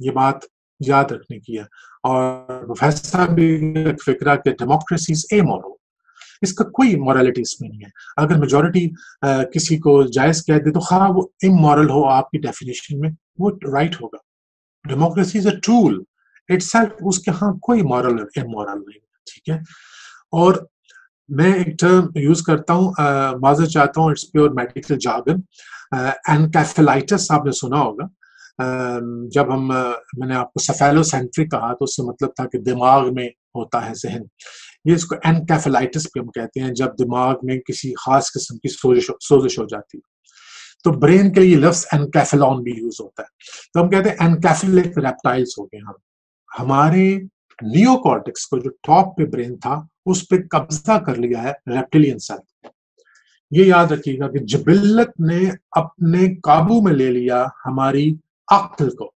یہ بات یاد رکھنے کی ہے. اور ویسا بھی ایک فکرہ کہ ڈیموکریسی از اے مورل. اس کا کوئی مورالٹی اس میں نہیں ہے. اگر میجورٹی کسی کو جائز کہہ دے تو خواہ وہ امورل ہو آپ کی ڈیفینیشن میں، وہ رائٹ ہوگا. Democracy is a tool itself, اس کے ہاں کوئی مورل امورل نہیں. ٹھیک ہے. اور میں ایک ٹرم یوز کرتا ہوں، معذرت چاہتا ہوں، اٹس پیور میڈیکل جارگن. انکیفیلائٹس آپ نے سنا ہوگا. جب میں نے آپ کو سیفیلوسینٹرک کہا تو اس سے مطلب تھا کہ دماغ میں ہوتا ہے ذہن. یہ اس کو انکیفیلائٹس بھی ہم کہتے ہیں جب دماغ میں کسی خاص قسم کی سوزش ہو جاتی ہے. تو برین کے لیے لفظ انکیفلون بھی یوز ہوتا ہے. تو ہم کہتے ہیں انکیفلک ریپٹائلز ہو گئے ہم. ہمارے نیو کارٹکس کو جو ٹاپ پہ برین تھا اس پہ قبضہ کر لیا ہے ریپٹیلین سیل. یہ یاد رکھیے گا کہ جبلت نے اپنے قابو میں لے لیا ہماری عقل کو.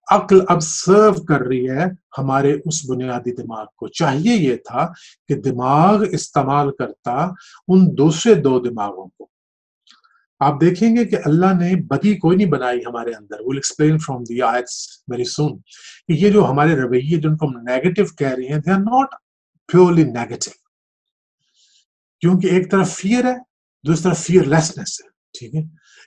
عقل اب سرو کر رہی ہے ہمارے اس بنیادی دماغ کو. چاہیے یہ تھا کہ دماغ استعمال کرتا ان دوسرے دو دماغوں کو. آپ دیکھیں گے کہ اللہ نے بدی کوئی نہیں بنائی ہمارے اندر. we'll explain from the ayats very soon کہ یہ جو ہمارے رویے جن کو ہم نیگیٹو کہہ رہے ہیں they are not purely negative. کیونکہ ایک طرف فیئر ہے، دوسری طرف فیئر لیسنس ہے. ٹھیک ہے.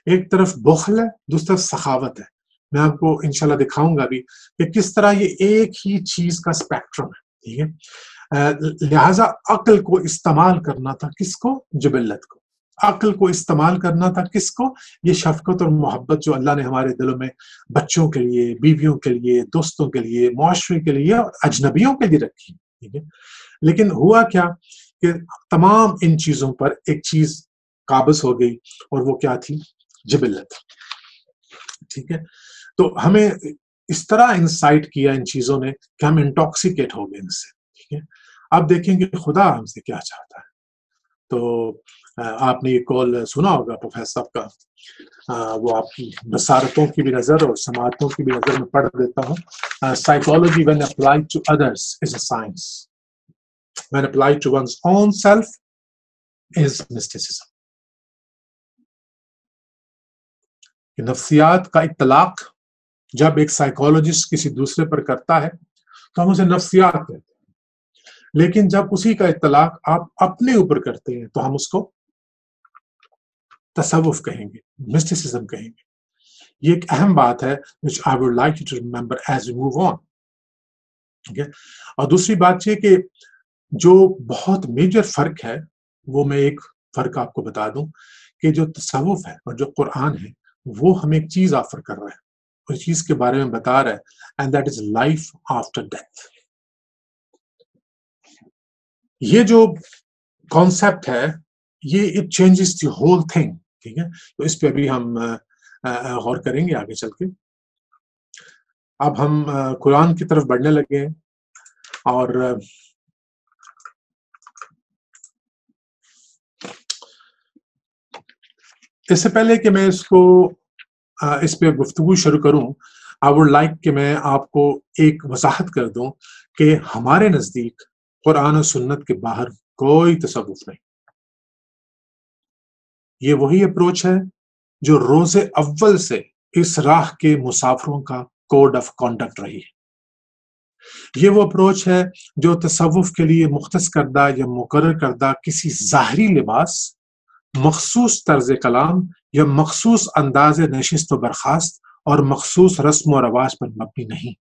ایک طرف بخل ہے، دوسری طرف سخاوت ہے. میں آپ کو انشاءاللہ دکھاؤں گا بھی کہ کس طرح یہ ایک ہی چیز کا اسپیکٹرم ہے. ٹھیک ہے. لہٰذا عقل کو استعمال کرنا تھا کس کو؟ جبلت کو. عقل کو استعمال کرنا تھا کس کو؟ یہ شفقت اور محبت جو اللہ نے ہمارے دلوں میں بچوں کے لیے، بیویوں کے لیے، دوستوں کے لیے، معاشرے کے لیے اور اجنبیوں کے لیے رکھی. ٹھیک ہے. لیکن ہوا کیا کہ تمام ان چیزوں پر ایک چیز قابض ہو گئی اور وہ کیا تھی؟ جبلت. ٹھیک ہے. تو ہمیں اس طرح انسائٹ کیا ان چیزوں نے کہ ہم انٹاکسیکیٹ ہو گئے ان سے. ٹھیک ہے. اب دیکھیں گے خدا ہم سے کیا چاہتا ہے. تو آپ نے یہ کال سنا ہوگا پروفیسر صاحب کا، وہ آپ کی بصارتوں کی بھی نظر اور سماعتوں کی بھی نظر میں پڑھ دیتا ہوں. Psychology when applied to others is a science. When applied to one's own self is mysticism. نفسیات کا اطلاق جب ایک سائیکولوجسٹ کسی دوسرے پر کرتا ہے تو ہم اسے نفسیات کہتے ہیں. لیکن جب اسی کا اطلاق آپ اپنے اوپر کرتے ہیں تو ہم اس کو تصوف کہیں گے، مسٹیسزم کہیں گے. یہ ایک اہم بات ہے which I would like you to remember as we move on. ٹھیک ہے. اور دوسری بات یہ کہ جو بہت میجر فرق ہے وہ میں ایک فرق آپ کو بتا دوں کہ جو تصوف ہے اور جو قرآن ہے وہ ہمیں ایک چیز آفر کر رہا ہے، اس چیز کے بارے میں بتا رہا ہے، and that is life after death. یہ جو کانسیپٹ ہے یہ it changes the whole thing. ٹھیک ہے. تو اس پہ ابھی ہم غور کریں گے آگے چل کے. اب ہم قرآن کی طرف بڑھنے لگے ہیں اور اس سے پہلے کہ میں اس پہ گفتگو شروع کروں I would like کہ میں آپ کو ایک وضاحت کر دوں کہ ہمارے نزدیک قرآن و سنت کے باہر کوئی تصوف نہیں. یہ وہی اپروچ ہے جو روز اول سے اس راہ کے مسافروں کا کوڈ آف کانڈکٹ رہی ہے۔ یہ وہ اپروچ ہے جو تصوف کے لیے مختص کردہ یا مقرر کردہ کسی ظاہری لباس، مخصوص طرز کلام یا مخصوص انداز نشست و برخاست اور مخصوص رسم و رواج پر مبنی نہیں،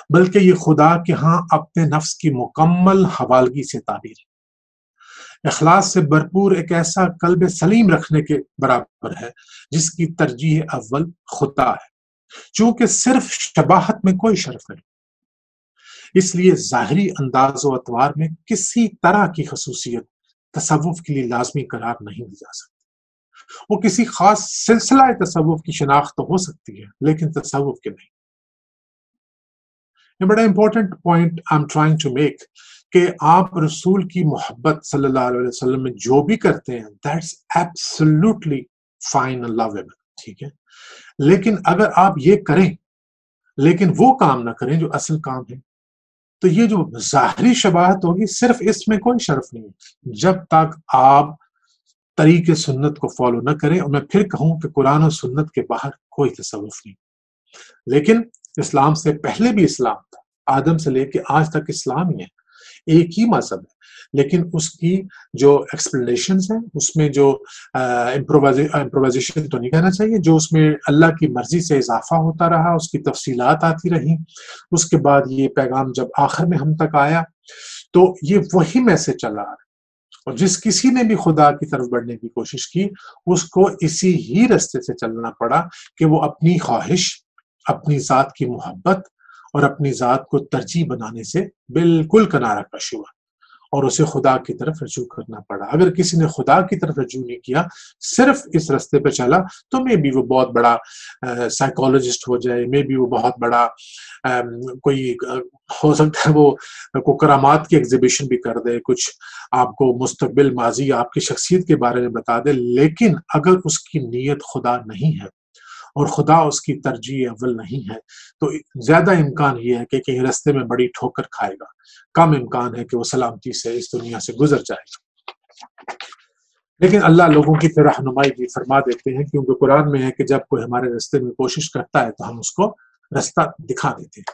بلکہ یہ خدا کے ہاں اپنے نفس کی مکمل حوالگی سے تعبیر ہے، اخلاص سے بھرپور ایک ایسا قلب سلیم رکھنے کے برابر ہے جس کی ترجیح اول خدا ہے، چونکہ صرف شباہت میں کوئی شرف نہیں۔ اس لیے ظاہری انداز و اطوار میں کسی طرح کی خصوصیت تصوف کے لیے لازمی قرار نہیں دی جا سکتی۔ وہ کسی خاص سلسلہ تصوف کی شناخت تو ہو سکتی ہے، لیکن تصوف کے نہیں۔ یہ بڑا important point I am trying to make کہ آپ رسول کی محبت صلی اللہ علیہ وسلم میں جو بھی کرتے ہیں that's absolutely fine and lovable، ٹھیک ہے، لیکن اگر آپ یہ کریں لیکن وہ کام نہ کریں جو اصل کام ہے، تو یہ جو ظاہری شباہت ہوگی صرف اس میں کوئی شرف نہیں ہے جب تک آپ طریق سنت کو فالو نہ کریں۔ اور میں پھر کہوں کہ قرآن و سنت کے باہر کوئی تصوف نہیں، لیکن اسلام سے پہلے بھی اسلام تھا، آدم سے لے کے آج تک اسلام ہی ہے، ایک ہی مذہب ہے، لیکن اس کی جو ایکسپلینیشنز ہیں، اس میں جو امپرووائزیشن تو نہیں کہنا چاہیے، جو اس میں اللہ کی مرضی سے اضافہ ہوتا رہا، اس کی تفصیلات آتی رہیں، اس کے بعد یہ پیغام جب آخر میں ہم تک آیا تو یہ وہی میسج چلا رہا ہے، اور جس کسی نے بھی خدا کی طرف بڑھنے کی کوشش کی اس کو اسی ہی رستے سے چلنا پڑا کہ وہ اپنی خواہش، اپنی ذات کی محبت اور اپنی ذات کو ترجیح بنانے سے بالکل کنارہ کش ہوا اور اسے خدا کی طرف رجوع کرنا پڑا۔ اگر کسی نے خدا کی طرف رجوع نہیں کیا، صرف اس رستے پہ چلا، تو میں بھی وہ بہت بڑا سائیکالوجسٹ ہو جائے، میں بھی وہ بہت بڑا کوئی ہو سکتا ہے وہ کرامات کی ایگزیبیشن بھی کر دے، کچھ آپ کو مستقبل ماضی آپ کی شخصیت کے بارے میں بتا دے، لیکن اگر اس کی نیت خدا نہیں ہے اور خدا اس کی ترجیح اول نہیں ہے تو زیادہ امکان یہ ہے کہ کہیں رستے میں بڑی ٹھوکر کھائے گا، کم امکان ہے کہ وہ سلامتی سے اس دنیا سے گزر جائے گا۔ لیکن اللہ لوگوں کی پھر رہنمائی بھی فرما دیتے ہیں، کیونکہ قرآن میں ہے کہ جب کوئی ہمارے رستے میں کوشش کرتا ہے تو ہم اس کو رستہ دکھا دیتے ہیں۔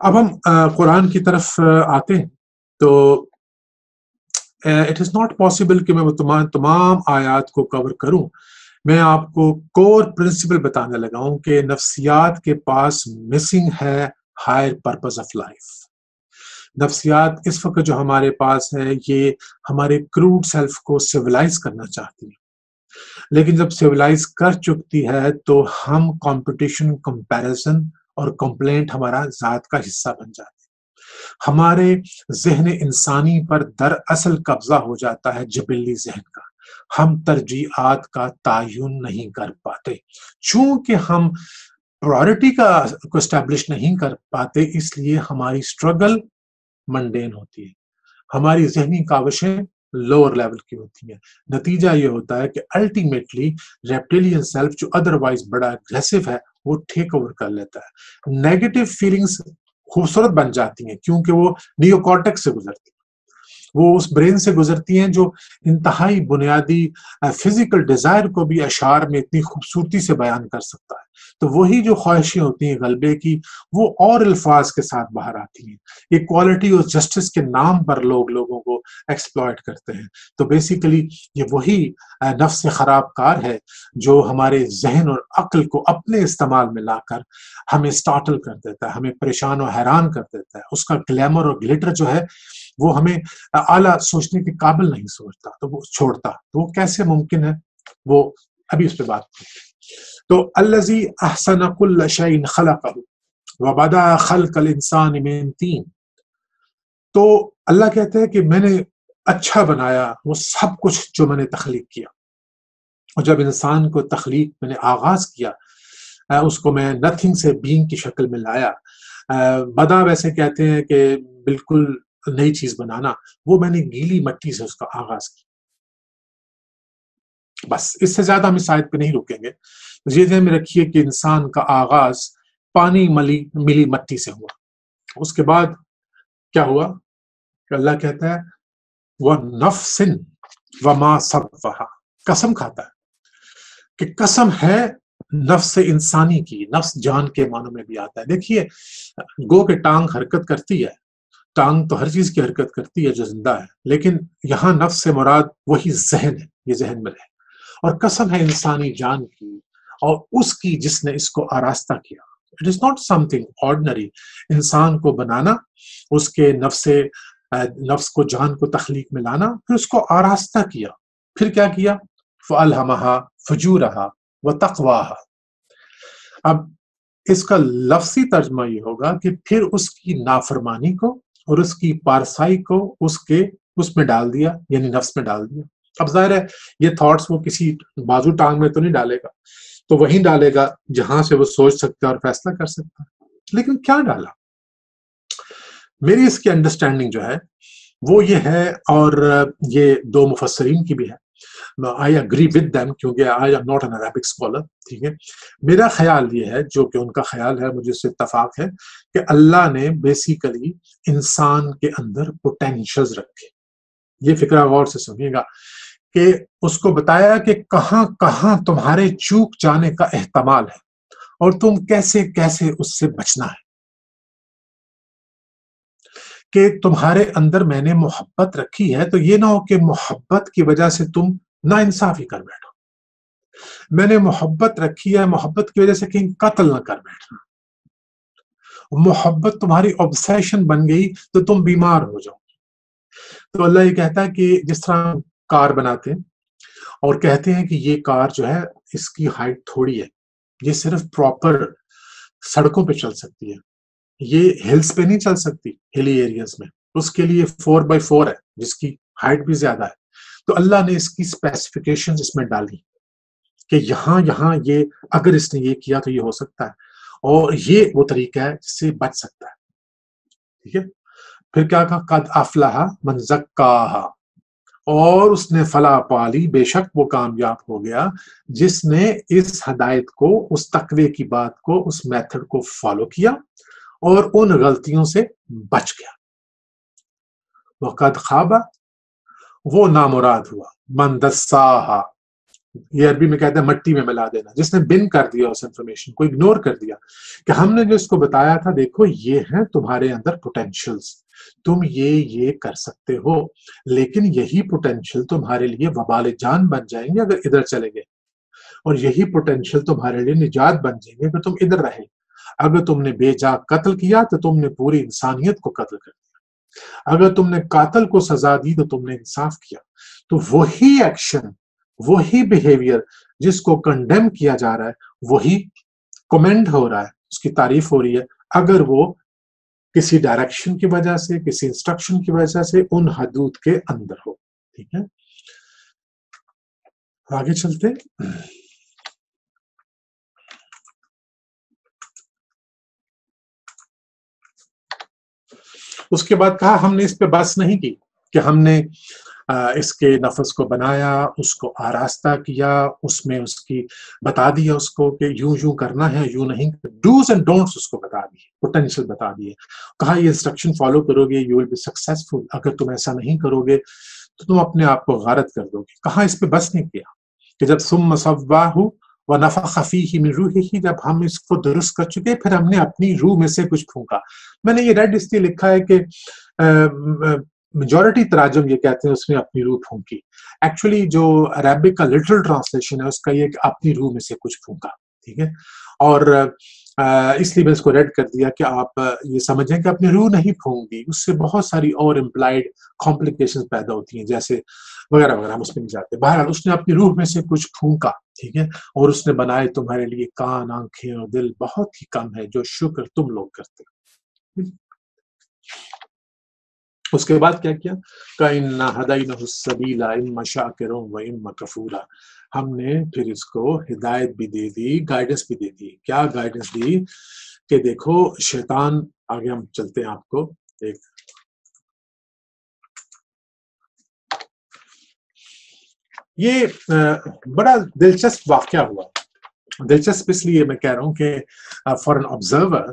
اب ہم قرآن کی طرف آتے ہیں تو اٹ از ناٹ پاسبل کہ میں وہ تمام آیات کو کور کروں۔ میں آپ کو کور پرنسپل بتانے لگا ہوں کہ نفسیات کے پاس مسنگ ہے ہائر پرپز آف لائف۔ نفسیات اس وقت جو ہمارے پاس ہے یہ ہمارے کروڈ سیلف کو سیولائز کرنا چاہتی ہے، لیکن جب سیولائز کر چکتی ہے تو ہم کمپٹیشن، کمپیریزن اور کمپلینٹ ہمارا ذات کا حصہ بن جاتے ہیں۔ ہمارے ذہن انسانی پر دراصل قبضہ ہو جاتا ہے جبلی ذہن کا، ہم ترجیحات کا تعین نہیں کر پاتے، چونکہ ہم پرائورٹی کو اسٹیبلش نہیں کر پاتے، اس لیے ہماری اسٹرگل منڈین ہوتی ہے، ہماری ذہنی کاوشیں لوور لیول کی ہوتی ہیں۔ نتیجہ یہ ہوتا ہے کہ الٹیمیٹلی ریپٹیلین سیلف جو ادروائز بڑا اگریسو ہے وہ ٹیک اوور کر لیتا ہے۔ نیگیٹو فیلنگز خوبصورت بن جاتی ہیں کیونکہ وہ نیو کارٹیکس سے گزرتی ہیں، وہ اس برین سے گزرتی ہیں جو انتہائی بنیادی فزیکل ڈیزائر کو بھی اشعار میں اتنی خوبصورتی سے بیان کر سکتا ہے۔ تو وہی جو خواہشیں ہوتی ہیں غلبے کی وہ اور الفاظ کے ساتھ باہر آتی ہیں۔ ایکوالٹی اور جسٹس کے نام پر لوگوں کو ایکسپلائٹ کرتے ہیں۔ تو بیسیکلی یہ وہی نفس خراب کار ہے جو ہمارے ذہن اور عقل کو اپنے استعمال میں لا کر ہمیں سٹارٹل کر دیتا ہے، ہمیں پریشان و حیران کر دیتا ہے۔ اس کا گلیمر اور گلیٹر جو ہے وہ ہمیں اعلیٰ سوچنے کے قابل نہیں سوچتا، تو وہ چھوڑتا۔ تو وہ کیسے ممکن ہے، وہ ابھی اس پہ بات کرتے ہیں۔ تو الذی احسن کل شیء خلقہ وبدأ خلق الانسان من طین، تو اللہ کہتے ہیں کہ میں نے اچھا بنایا وہ سب کچھ جو میں نے تخلیق کیا، اور جب انسان کو تخلیق میں نے آغاز کیا اس کو میں نتھنگ سے بینگ کی شکل میں لایا۔ بدا ویسے کہتے ہیں کہ بالکل نئی چیز بنانا، وہ میں نے گیلی مٹی سے اس کا آغاز کیا۔ بس اس سے زیادہ ہم اس آیت پہ نہیں رکیں گے۔ یہ ذہن میں رکھیے کہ انسان کا آغاز پانی ملی مٹی سے ہوا، اس کے بعد کیا ہوا کہ اللہ کہتا ہے وَنَفْسٍ وَمَا سَوَّاهَا، قسم کھاتا ہے کہ قسم ہے نفس انسانی کی، نفس جان کے معنوں میں بھی آتا ہے. دیکھیے گو کہ ٹانگ حرکت کرتی ہے، ٹانگ تو ہر چیز کی حرکت کرتی ہے جو زندہ ہے، لیکن یہاں نفس سے مراد وہی ذہن ہے، یہ ذہن میں رہے. اور قسم ہے انسانی جان کی اور اس کی جس نے اس کو آراستہ کیا. It is not some thing ordinary. انسان کو بنانا، اس کے نفس کو، جان کو تخلیق میں لانا، پھر اس کو آراستہ کیا. پھر کیا کیا؟ فَأَلْهَمَهَا فُجُورَهَا وَتَقْوَاهَا. اب اس کا لفظی ترجمہ یہ ہوگا کہ پھر اس کی نافرمانی کو اور اس کی پارسائی کو اس میں ڈال دیا، یعنی نفس میں ڈال دیا. اب ظاہر ہے یہ تھاٹس وہ کسی بازو ٹانگ میں تو نہیں ڈالے گا، تو وہیں ڈالے گا جہاں سے وہ سوچ سکتا ہے اور فیصلہ کر سکتا ہے. لیکن کیا ڈالا؟ میری اس کی انڈرسٹینڈنگ جو ہے وہ یہ ہے، اور یہ دو مفسرین کی بھی ہے. I agree with them کیونکہ I am not an Arabic scholar. ٹھیک ہے، میرا خیال یہ ہے، جو کہ ان کا خیال ہے، مجھے اس سے اتفاق ہے، کہ اللہ نے بیسیکلی انسان کے اندر پوٹینشلز رکھے. یہ فکرہ غور سے سنیے گا کہ اس کو بتایا کہ کہاں کہاں تمہارے چوک جانے کا احتمال ہے اور تم کیسے کیسے اس سے بچنا ہے. کہ تمہارے اندر میں نے محبت رکھی ہے، تو یہ نہ ہو کہ محبت کی وجہ سے تم نا انصافی کر بیٹھو. میں نے محبت رکھی ہے، محبت کی وجہ سے کہیں قتل نہ کر بیٹھنا. محبت تمہاری obsession بن گئی تو تم بیمار ہو جاؤ. تو اللہ یہ کہتا ہے کہ جس طرح کار بناتے ہیں اور کہتے ہیں کہ یہ کار جو ہے اس کی ہائٹ تھوڑی ہے، یہ صرف پراپر سڑکوں پہ چل سکتی ہے، یہ ہلز پہ نہیں چل سکتی، ہلی ایریاز میں. اس کے لیے 4x4 ہے جس کی ہائٹ بھی زیادہ ہے. تو اللہ نے اس کی اسپیسیفیکیشن اس میں ڈالی کہ یہاں یہ اگر اس نے یہ کیا تو یہ ہو سکتا ہے، اور یہ وہ طریقہ ہے جس سے بچ سکتا ہے. ٹھیک ہے، پھر کیا کہا؟ قد افلح من زکاہا، اور اس نے فلاح پالی، بے شک وہ کامیاب ہو گیا جس نے اس ہدایت کو، اس تقوی کی بات کو، اس میتھڈ کو فالو کیا اور ان غلطیوں سے بچ گیا. وقد خاب، وہ نامراد ہوا، من دساہا، یہ عربی میں کہتے ہیں مٹی میں ملا دینا، جس نے بن کر دیا اس انفارمیشن کو، اگنور کر دیا کہ ہم نے جو اس کو بتایا تھا، دیکھو یہ ہیں تمہارے اندر پوٹینشلز، تم یہ کر سکتے ہو، لیکن یہی پوٹینشل تمہارے لیے وبال جان بن جائیں گے اگر ادھر چلے گئے، اور یہی پوٹینشل تمہارے لیے نجات بن جائیں گے اگر تم ادھر رہے. اگر تم نے بے جا قتل کیا تو تم نے پوری انسانیت کو قتل کر دیا، اگر تم نے قاتل کو سزا دی تو تم نے انصاف کیا. تو وہی ایکشن، وہی بیہیویئر جس کو کنڈیم کیا جا رہا ہے، وہی کمنڈ ہو رہا ہے، اس کی تعریف ہو رہی ہے، اگر وہ کسی ڈائریکشن کی وجہ سے، کسی انسٹرکشن کی وجہ سے ان حدود کے اندر ہو. ٹھیک ہے، آگے چلتے. اس کے بعد کہا ہم نے اس پہ بس نہیں کی کہ ہم نے اس کے نفس کو بنایا، اس کو آراستہ کیا، اس میں اس کی بتا دیا اس کو کہ یوں کرنا ہے، یوں نہیں، ڈوز اینڈ ڈونٹس اس کو بتا دیے، پوٹینشیل بتا دیے. کہا یہ انسٹرکشن فالو کرو گے یو ول بی سکسیسفل، اگر تم ایسا نہیں کرو گے تو تم اپنے آپ کو غارت کر دو گے. کہاں اس پہ بس نہیں کیا کہ جب ثم صواہ ونفخ فیہ من روحہ، جب ہم اس کو درست کر چکے پھر ہم نے اپنی روح میں سے کچھ پھونکا. میں نے یہ ریڈ اس لیے لکھا ہے کہ میجورٹی تراجم یہ کہتے ہیں اس نے اپنی روح پھونکی. ایکچولی جو عربک کا لٹرل ٹرانسلیشن ہے اس کا یہ کہ اپنی روح میں سے کچھ پھونکا. ٹھیک ہے، اور اس لیے میں اس کو ریڈ کر دیا کہ آپ یہ سمجھیں کہ اپنی روح نہیں پھونک دی، اس سے بہت ساری اور امپلائڈ کمپلیکیشن پیدا ہوتی ہیں، جیسے وغیرہ وغیرہ، ہم اس میں نہیں جاتے. بہرحال اس نے اپنی روح میں سے کچھ پھونکا. ٹھیک ہے، اور اس نے بنائے تمہارے لیے کان، آنکھیں اور دل، بہت ہی کم ہے جو شکر تم لوگ کرتے. اس کے بعد کیا کیا؟ کَإِنَّا هَدَيْنَهُ السَّبِيلَ إِمَّا شَاكِرًا وَإِمَّا كَفُورًا. ہم نے پھر اس کو ہدایت بھی دے دی، گائیڈنس بھی دے دی. کیا گائیڈنس دی؟ کہ دیکھو شیطان، آگے ہم چلتے ہیں، آپ کو ایک یہ بڑا دلچسپ واقعہ ہوا. دلچسپ اس لیے میں کہہ رہا ہوں کہ for an observer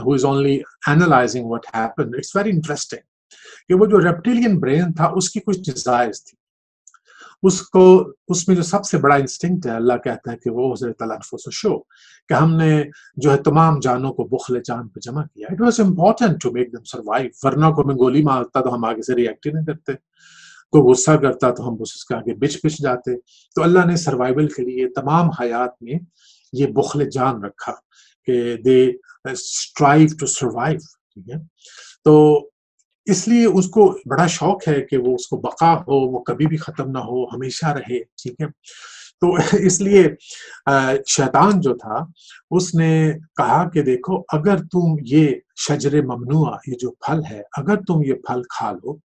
who is only analyzing what happened, it's very interesting کہ وہ جو ریپٹیلین برین تھا اس کی کچھ ڈیزائرز تھی، اس میں جو سب سے بڑا انسٹنکٹ ہے، اللہ کہتا ہے کہ وہ حضرت الانفس شو، کہ ہم نے جو ہے تمام جانوں کو بخل جان پہ جمع کیا. It was important to make them survive, ورنہ کو ہمیں گولی مارتا تو ہم آگے سے ریئیکٹ ہی نہیں کرتے، کوئی غصہ کرتا تو ہم اس کے آگے بچ جاتے. تو اللہ نے سروائیول کے لیے تمام حیات میں یہ بخل جان رکھا کہ دے اسٹرائیو ٹو سروائیو. ٹھیک ہے، تو اس لیے اس کو بڑا شوق ہے کہ وہ اس کو بقا ہو، وہ کبھی بھی ختم نہ ہو، ہمیشہ رہے. ٹھیک ہے، تو اس لیے شیطان جو تھا اس نے کہا کہ دیکھو اگر تم یہ شجر ممنوع، یہ جو پھل ہے، اگر تم یہ پھل کھا لو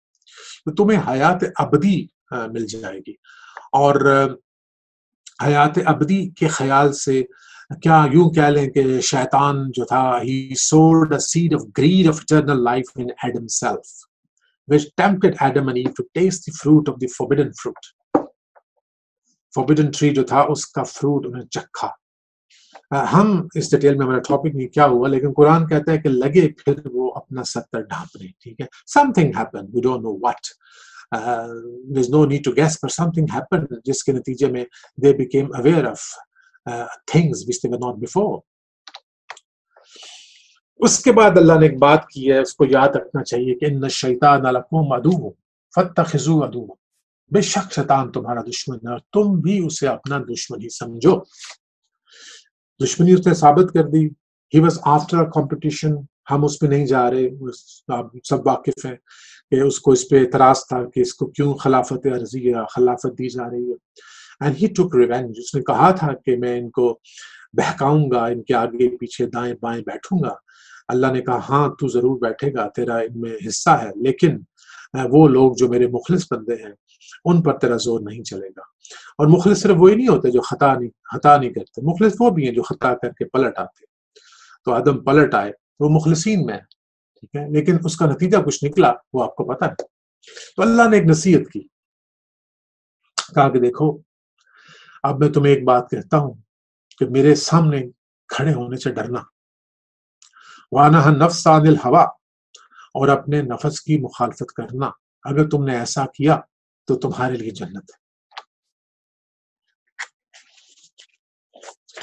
تو تمہیں حیات ابدی مل جائے گی. اور حیات ابدی کے خیال سے کیا یوں کہہ لیں کہ شیطان جو تھا he sowed a seed of greed of eternal life in Adam's self, which tempted Adam and Eve to taste the fruit of the forbidden fruit. Forbidden tree جو تھا اس کا فروٹ انہیں چکھا. ہم اس ڈیٹیل میں ہمارا ٹاپک نہیں کیا ہوا، لیکن قرآن کہتا ہے کہ لگے پھر وہ اپنا ستر ڈھانپنے. ٹھیک ہے، something happened, we don't know what. There's no need to guess, but something happened جس کے نتیجے میں they became aware of things which they were not before. اس کے بعد اللہ نے ایک بات کی ہے، اس کو یاد رکھنا چاہیے کہ ان الشیطان لکم عدو فاتخذوه عدوا، بے شک شیطان تمہارا دشمن ہے اور تم بھی اسے اپنا دشمن ہی سمجھو. دشمنی اس نے ثابت کر دی. He was after a competition. ہم اس پہ نہیں جا رہے، آپ سب واقف ہیں کہ اس کو اس پہ اعتراض تھا کہ اس کو کیوں خلافت عرضی یا خلافت دی جا رہی ہے. And he took revenge. اس نے کہا تھا کہ میں ان کو بہکاؤں گا، ان کے آگے پیچھے دائیں بائیں بیٹھوں گا. اللہ نے کہا ہاں تو ضرور بیٹھے گا، تیرا ان میں حصہ ہے، لیکن وہ لوگ جو میرے مخلص بندے ہیں ان پر تیرا زور نہیں چلے گا. اور مخلص صرف وہی نہیں ہوتے جو خطا نہیں کرتے، مخلص وہ بھی ہیں جو خطا کر کے پلٹ آتے. تو آدم پلٹ آئے، وہ مخلصین میں ہے. ٹھیک ہے، لیکن اس کا نتیجہ کچھ نکلا وہ آپ کو پتہ ہے. تو اللہ نے ایک نصیحت کی، کہا کہ دیکھو اب میں تمہیں ایک بات کہتا ہوں کہ میرے سامنے کھڑے ہونے سے ڈرنا. وَانَهَا النَّفْسَ عَنِ الْهَوَىٰ، اور اپنے نفس کی مخالفت کرنا. اگر تم نے ایسا کیا تو تمہارے لیے جنت ہے.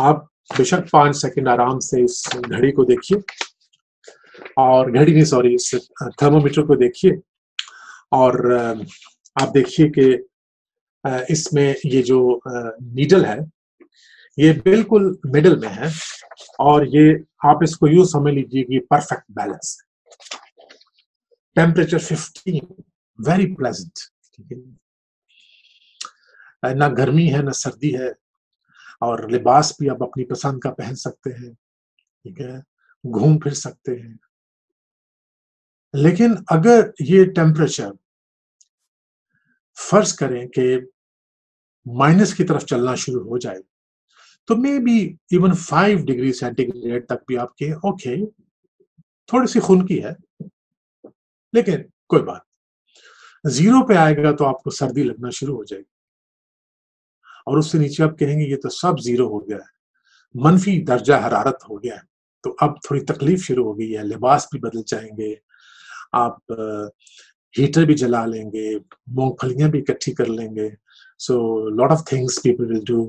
آپ بے شک 5 سیکنڈ آرام سے اس گھڑی کو دیکھیے، اور گھڑی نہیں سوری اس تھرمومیٹر کو دیکھیے، اور آپ دیکھیے کہ اس میں یہ جو نیڈل ہے یہ بالکل مڈل میں ہے، اور یہ آپ اس کو یوں سمجھ لیجیے کہ perfect balance. Temperature 15، very pleasant. ٹھیک ہے، نہ گرمی ہے نہ سردی ہے، اور لباس بھی آپ اپنی پسند کا پہن سکتے ہیں. ٹھیک ہے، گھوم پھر سکتے ہیں. لیکن اگر یہ ٹیمپریچر فرض کریں کہ مائنس کی طرف چلنا شروع ہو جائے تو maybe even 5 degree centigrade تک بھی آپ کے اوکے تھوڑی سی خنکی ہے، لیکن کوئی بات. 0 پہ آئے گا تو آپ کو سردی لگنا شروع ہو جائے گی، اور اس سے نیچے آپ کہیں گے یہ تو سب 0 ہو گیا ہے، منفی درجہ حرارت ہو گیا ہے. تو اب تھوڑی تکلیف شروع ہو گئی ہے، لباس بھی بدل جائیں گے، آپ ہیٹر بھی جلا لیں گے، مونگ پھلیاں بھی اکٹھی کر لیں گے. So lot of things people will do.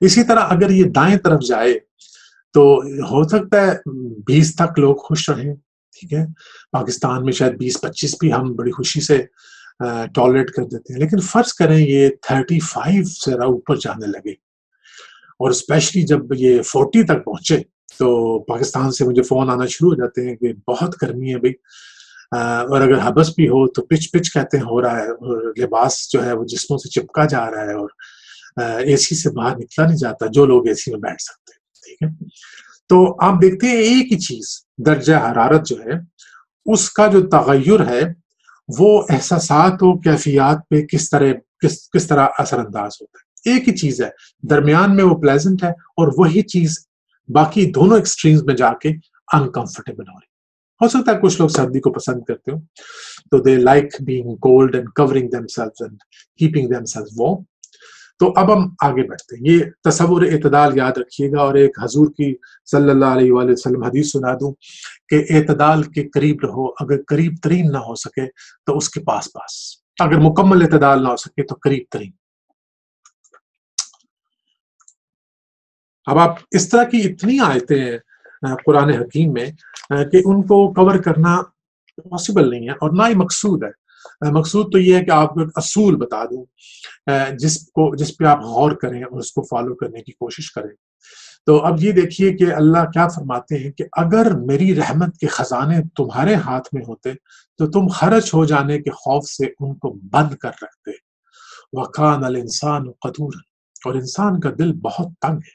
اسی طرح اگر یہ دائیں طرف جائے تو ہو سکتا ہے 20 تک لوگ خوش رہیں. ٹھیک ہے، پاکستان میں شاید 20-25 بھی ہم بڑی خوشی سے ٹالریٹ کر دیتے ہیں، لیکن فرض کریں یہ 35 سے اوپر جانے لگے، اور اسپیشلی جب یہ 40 تک پہنچے تو پاکستان سے مجھے فون آنا شروع ہو جاتے ہیں کہ بہت گرمی ہے بھائی، اور اگر حبس بھی ہو تو پچ کہتے ہیں ہو رہا ہے، اور لباس جو ہے وہ جسموں سے چپکا جا رہا ہے، اور اے سی سے باہر نکلا نہیں جاتا جو لوگ اے سی میں بیٹھ سکتے ہیں. ٹھیک ہے، تو آپ دیکھتے ہیں ایک ہی چیز درجہ حرارت جو ہے اس کا جو تغیر ہے وہ احساسات و کیفیات پہ کس طرح اثر انداز ہوتا ہے. ایک ہی چیز ہے درمیان میں وہ پلیزنٹ ہے، اور وہی چیز باقی دونوں ایکسٹریمز میں جا کے انکمفرٹیبل ہو رہی. ہو سکتا ہے کچھ لوگ سردی کو پسند کرتے ہو، تو they like being cold and covering themselves and keeping themselves warm. تو اب ہم آگے بڑھتے ہیں. یہ تصور اعتدال یاد رکھیے گا، اور ایک حضور کی صلی اللہ علیہ وآلہ وسلم حدیث سنا دوں کہ اعتدال کے قریب رہو، اگر قریب ترین نہ ہو سکے تو اس کے پاس، اگر مکمل اعتدال نہ ہو سکے تو قریب ترین. اب آپ اس طرح کی اتنی آیتیں ہیں قرآن حکیم میں کہ ان کو کور کرنا پاسبل نہیں ہے اور نہ ہی مقصود ہے. مقصود تو یہ ہے کہ آپ کو ایک اصول بتا دوں جس پہ آپ غور کریں اور اس کو فالو کرنے کی کوشش کریں. تو اب یہ دیکھیے کہ اللہ کیا فرماتے ہیں کہ اگر میری رحمت کے خزانے تمہارے ہاتھ میں ہوتے تو تم خرچ ہو جانے کے خوف سے ان کو بند کر رکھتے. وَكَانَ الْإِنسَانُ قَتُورًا، اور انسان کا دل بہت تنگ ہے.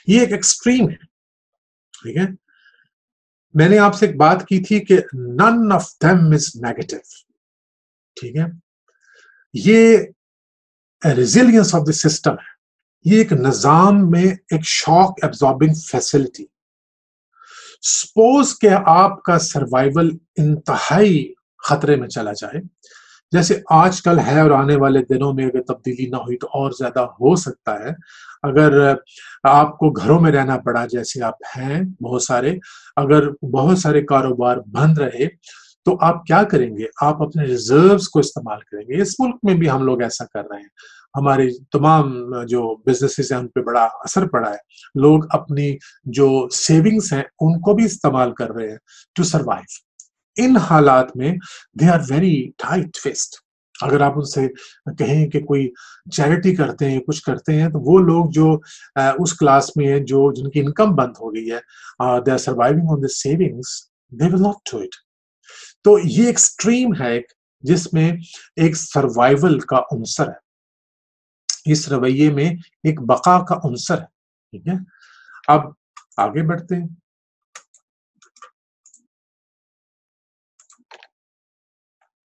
یہ ایک ایکسٹریم ہے. ٹھیک ہے، میں نے آپ سے ایک بات کی تھی کہ none of them is negative. ٹھیک ہے، یہ ریزیلینس آف دا سسٹم ہے. یہ ایک نظام میں ایک شاک ایبزاربنگ فیسلٹی. سپوز کہ آپ کا سروائیول انتہائی خطرے میں چلا جائے، جیسے آج کل ہے اور آنے والے دنوں میں اگر تبدیلی نہ ہوئی تو اور زیادہ ہو سکتا ہے. اگر آپ کو گھروں میں رہنا پڑا جیسے آپ ہیں بہت سارے، اگر بہت سارے کاروبار بند رہے تو آپ کیا کریں گے؟ آپ اپنے ریزروز کو استعمال کریں گے. اس ملک میں بھی ہم لوگ ایسا کر رہے ہیں. ہمارے تمام جو بزنسز ہیں ان پہ بڑا اثر پڑا ہے. لوگ اپنی جو سیونگز ہیں ان کو بھی استعمال کر رہے ہیں ٹو سروائیو. ان حالات میں they are very tight fist. اگر آپ ان سے کہیں کہ کوئی چیریٹی کرتے ہیں کچھ کرتے ہیں تو وہ لوگ جو اس کلاس میں ہیں جن کی انکم بند ہو گئی ہے، they are surviving on the savings, they will not do it. تو یہ ایکسٹریم ہے جس میں ایک سروائیول کا عنصر ہے. اس رویے میں ایک بقا کا عنصر ہے. ٹھیک ہے، اب آگے بڑھتے ہیں.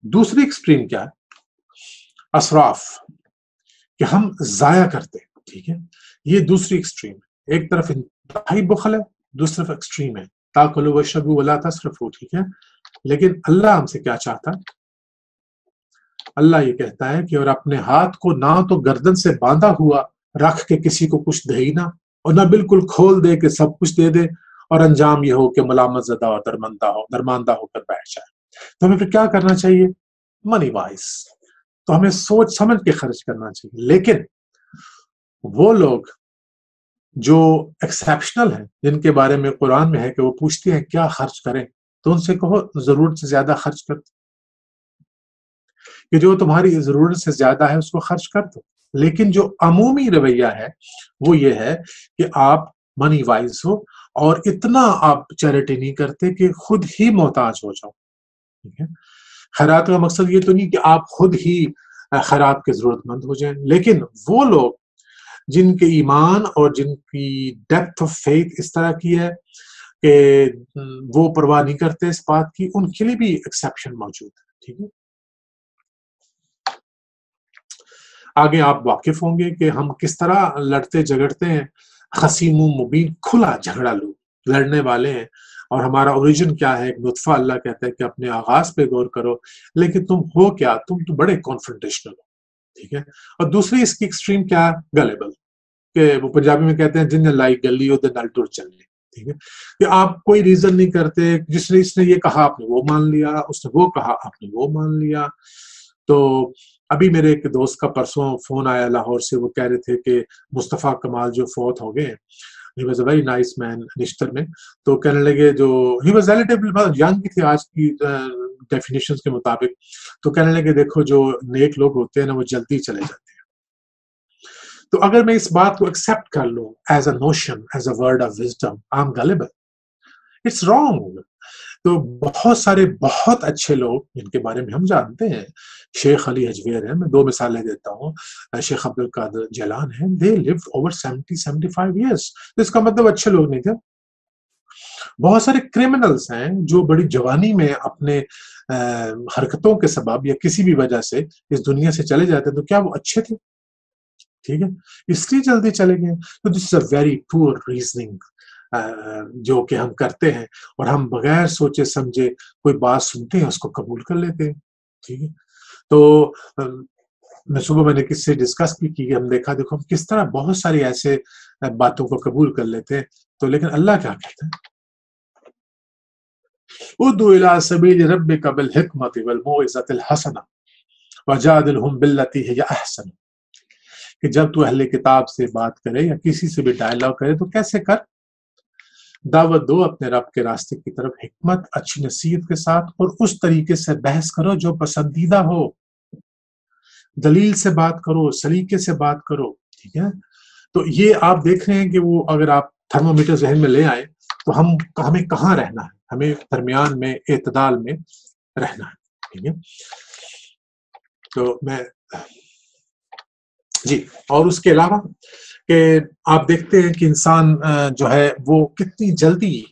دوسری ایکسٹریم کیا ہے؟ اسراف، کہ ہم ضائع کرتے ہیں. ٹھیک ہے، یہ دوسری ایکسٹریم ہے. ایک طرف انتہائی بخل ہے، دوسری طرف ایکسٹریم ہے تاکلوا واشربوا ولا تسرفوا. ٹھیک ہے، لیکن اللہ ہم سے کیا چاہتا ہے؟ اللہ یہ کہتا ہے کہ اور اپنے ہاتھ کو نہ تو گردن سے باندھا ہوا رکھ کے کسی کو کچھ دے ہی نہ، اور نہ بالکل کھول دے کہ سب کچھ دے دے، اور انجام یہ ہو کہ ملامت زدہ اور درماندہ ہو کر بیٹھ جائے. تو ہمیں پھر کیا کرنا چاہیے؟ Money wise. تو ہمیں سوچ سمجھ کے خرچ کرنا چاہیے. لیکن وہ لوگ جو ایکسیپشنل ہیں، جن کے بارے میں قرآن میں ہے کہ وہ پوچھتے ہیں کیا خرچ کریں، تو ان سے کہو ضرورت سے زیادہ خرچ کر دو، کہ جو تمہاری ضرورت سے زیادہ ہے اس کو خرچ کر دو. لیکن جو عمومی رویہ ہے وہ یہ ہے کہ آپ منی وائز ہو اور اتنا آپ چیریٹی نہیں کرتے کہ خود ہی محتاج ہو جاؤ. ٹھیک ہے، خیرات کا مقصد یہ تو نہیں کہ آپ خود ہی خیرات کے ضرورت مند ہو جائیں، لیکن وہ لوگ جن کے ایمان اور جن کی ڈیپتھ آف فیتھ اس طرح کی ہے کہ وہ پرواہ نہیں کرتے اس بات کی، ان کے لیے بھی ایکسیپشن موجود ہے. ٹھیک ہے، آگے آپ واقف ہوں گے کہ ہم کس طرح لڑتے جھگڑتے ہیں. خصیم مبین، کھلا جھگڑا لڑنے والے ہیں. اور ہمارا اوریجن کیا ہے؟ ایک نطفہ. اللہ کہتا ہے کہ اپنے آغاز پہ غور کرو، لیکن تم ہو کیا؟ تم تو بڑے کانفرنٹیشنل ہو. ٹھیک ہے، اور دوسری اس کی ایکسٹریم کیا ہے؟ گلیبل، کہ وہ پنجابی میں کہتے ہیں جن لائی گلی ہو نل ٹر چلنے. ٹھیک ہے، کہ آپ کوئی ریزن نہیں کرتے. اس نے یہ کہا آپ نے وہ مان لیا، اس نے وہ کہا آپ نے وہ مان لیا. تو ابھی میرے ایک دوست کا پرسوں فون آیا لاہور سے. وہ کہہ رہے تھے کہ مصطفیٰ کمال جو فوت ہو گئے، he was a very nice man نشتر میں. تو کہنے لگے جو he was relatively young تھے آج کی ڈیفینیشنز کے مطابق. تو کہنے لگے دیکھو جو نیک لوگ ہوتے ہیں نا وہ جلدی چلے جاتے ہیں. تو اگر میں اس بات کو ایکسیپٹ کر لوں as a notion, as a word of wisdom, I am gullible. It's wrong. تو بہت سارے بہت اچھے لوگ جن کے بارے میں ہم جانتے ہیں، شیخ علی حجویر ہیں، میں 2 مثالیں دیتا ہوں. شیخ عبد القادر جیلان ہیں، they lived over 70-75 years. اس کا مطلب اچھے لوگ نہیں تھے. بہت سارے کرمنلز ہیں جو بڑی جوانی میں اپنے حرکتوں کے سبب یا کسی بھی وجہ سے اس دنیا سے چلے جاتے، تو کیا وہ اچھے تھے؟ ٹھیک ہے، اس لیے جلدی چلے گئے. تو دس از اے ویری پور ریزننگ جو کہ ہم کرتے ہیں، اور ہم بغیر سوچے سمجھے کوئی بات سنتے ہیں اس کو قبول کر لیتے ہیں. ٹھیک ہے، تو میں نے کس سے ڈسکس بھی کی کہ ہم دیکھو ہم کس طرح بہت ساری ایسے باتوں کو قبول کر لیتے ہیں. تو لیکن اللہ کیا کہتا ہے؟ ادعو الی سبیل ربک بالحکمۃ والموعظۃ الحسنہ وجادلہم باللتی ہی احسن. کہ جب تو اہل کتاب سے بات کرے یا کسی سے بھی ڈائلاگ کرے تو کیسے کر، دعوت دو اپنے رب کے راستے کی طرف حکمت، اچھی نصیحت کے ساتھ، اور اس طریقے سے بحث کرو جو پسندیدہ ہو، دلیل سے بات کرو، سلیقے سے بات کرو، ٹھیک ہے؟ تو یہ آپ دیکھ رہے ہیں کہ وہ اگر آپ تھرمومیٹر ذہن میں لے آئے تو ہمیں کہاں رہنا ہے، ہمیں درمیان میں اعتدال میں رہنا ہے، ٹھیک ہے؟ تو میں جی، اور اس کے علاوہ کہ آپ دیکھتے ہیں کہ انسان جو ہے وہ کتنی جلدی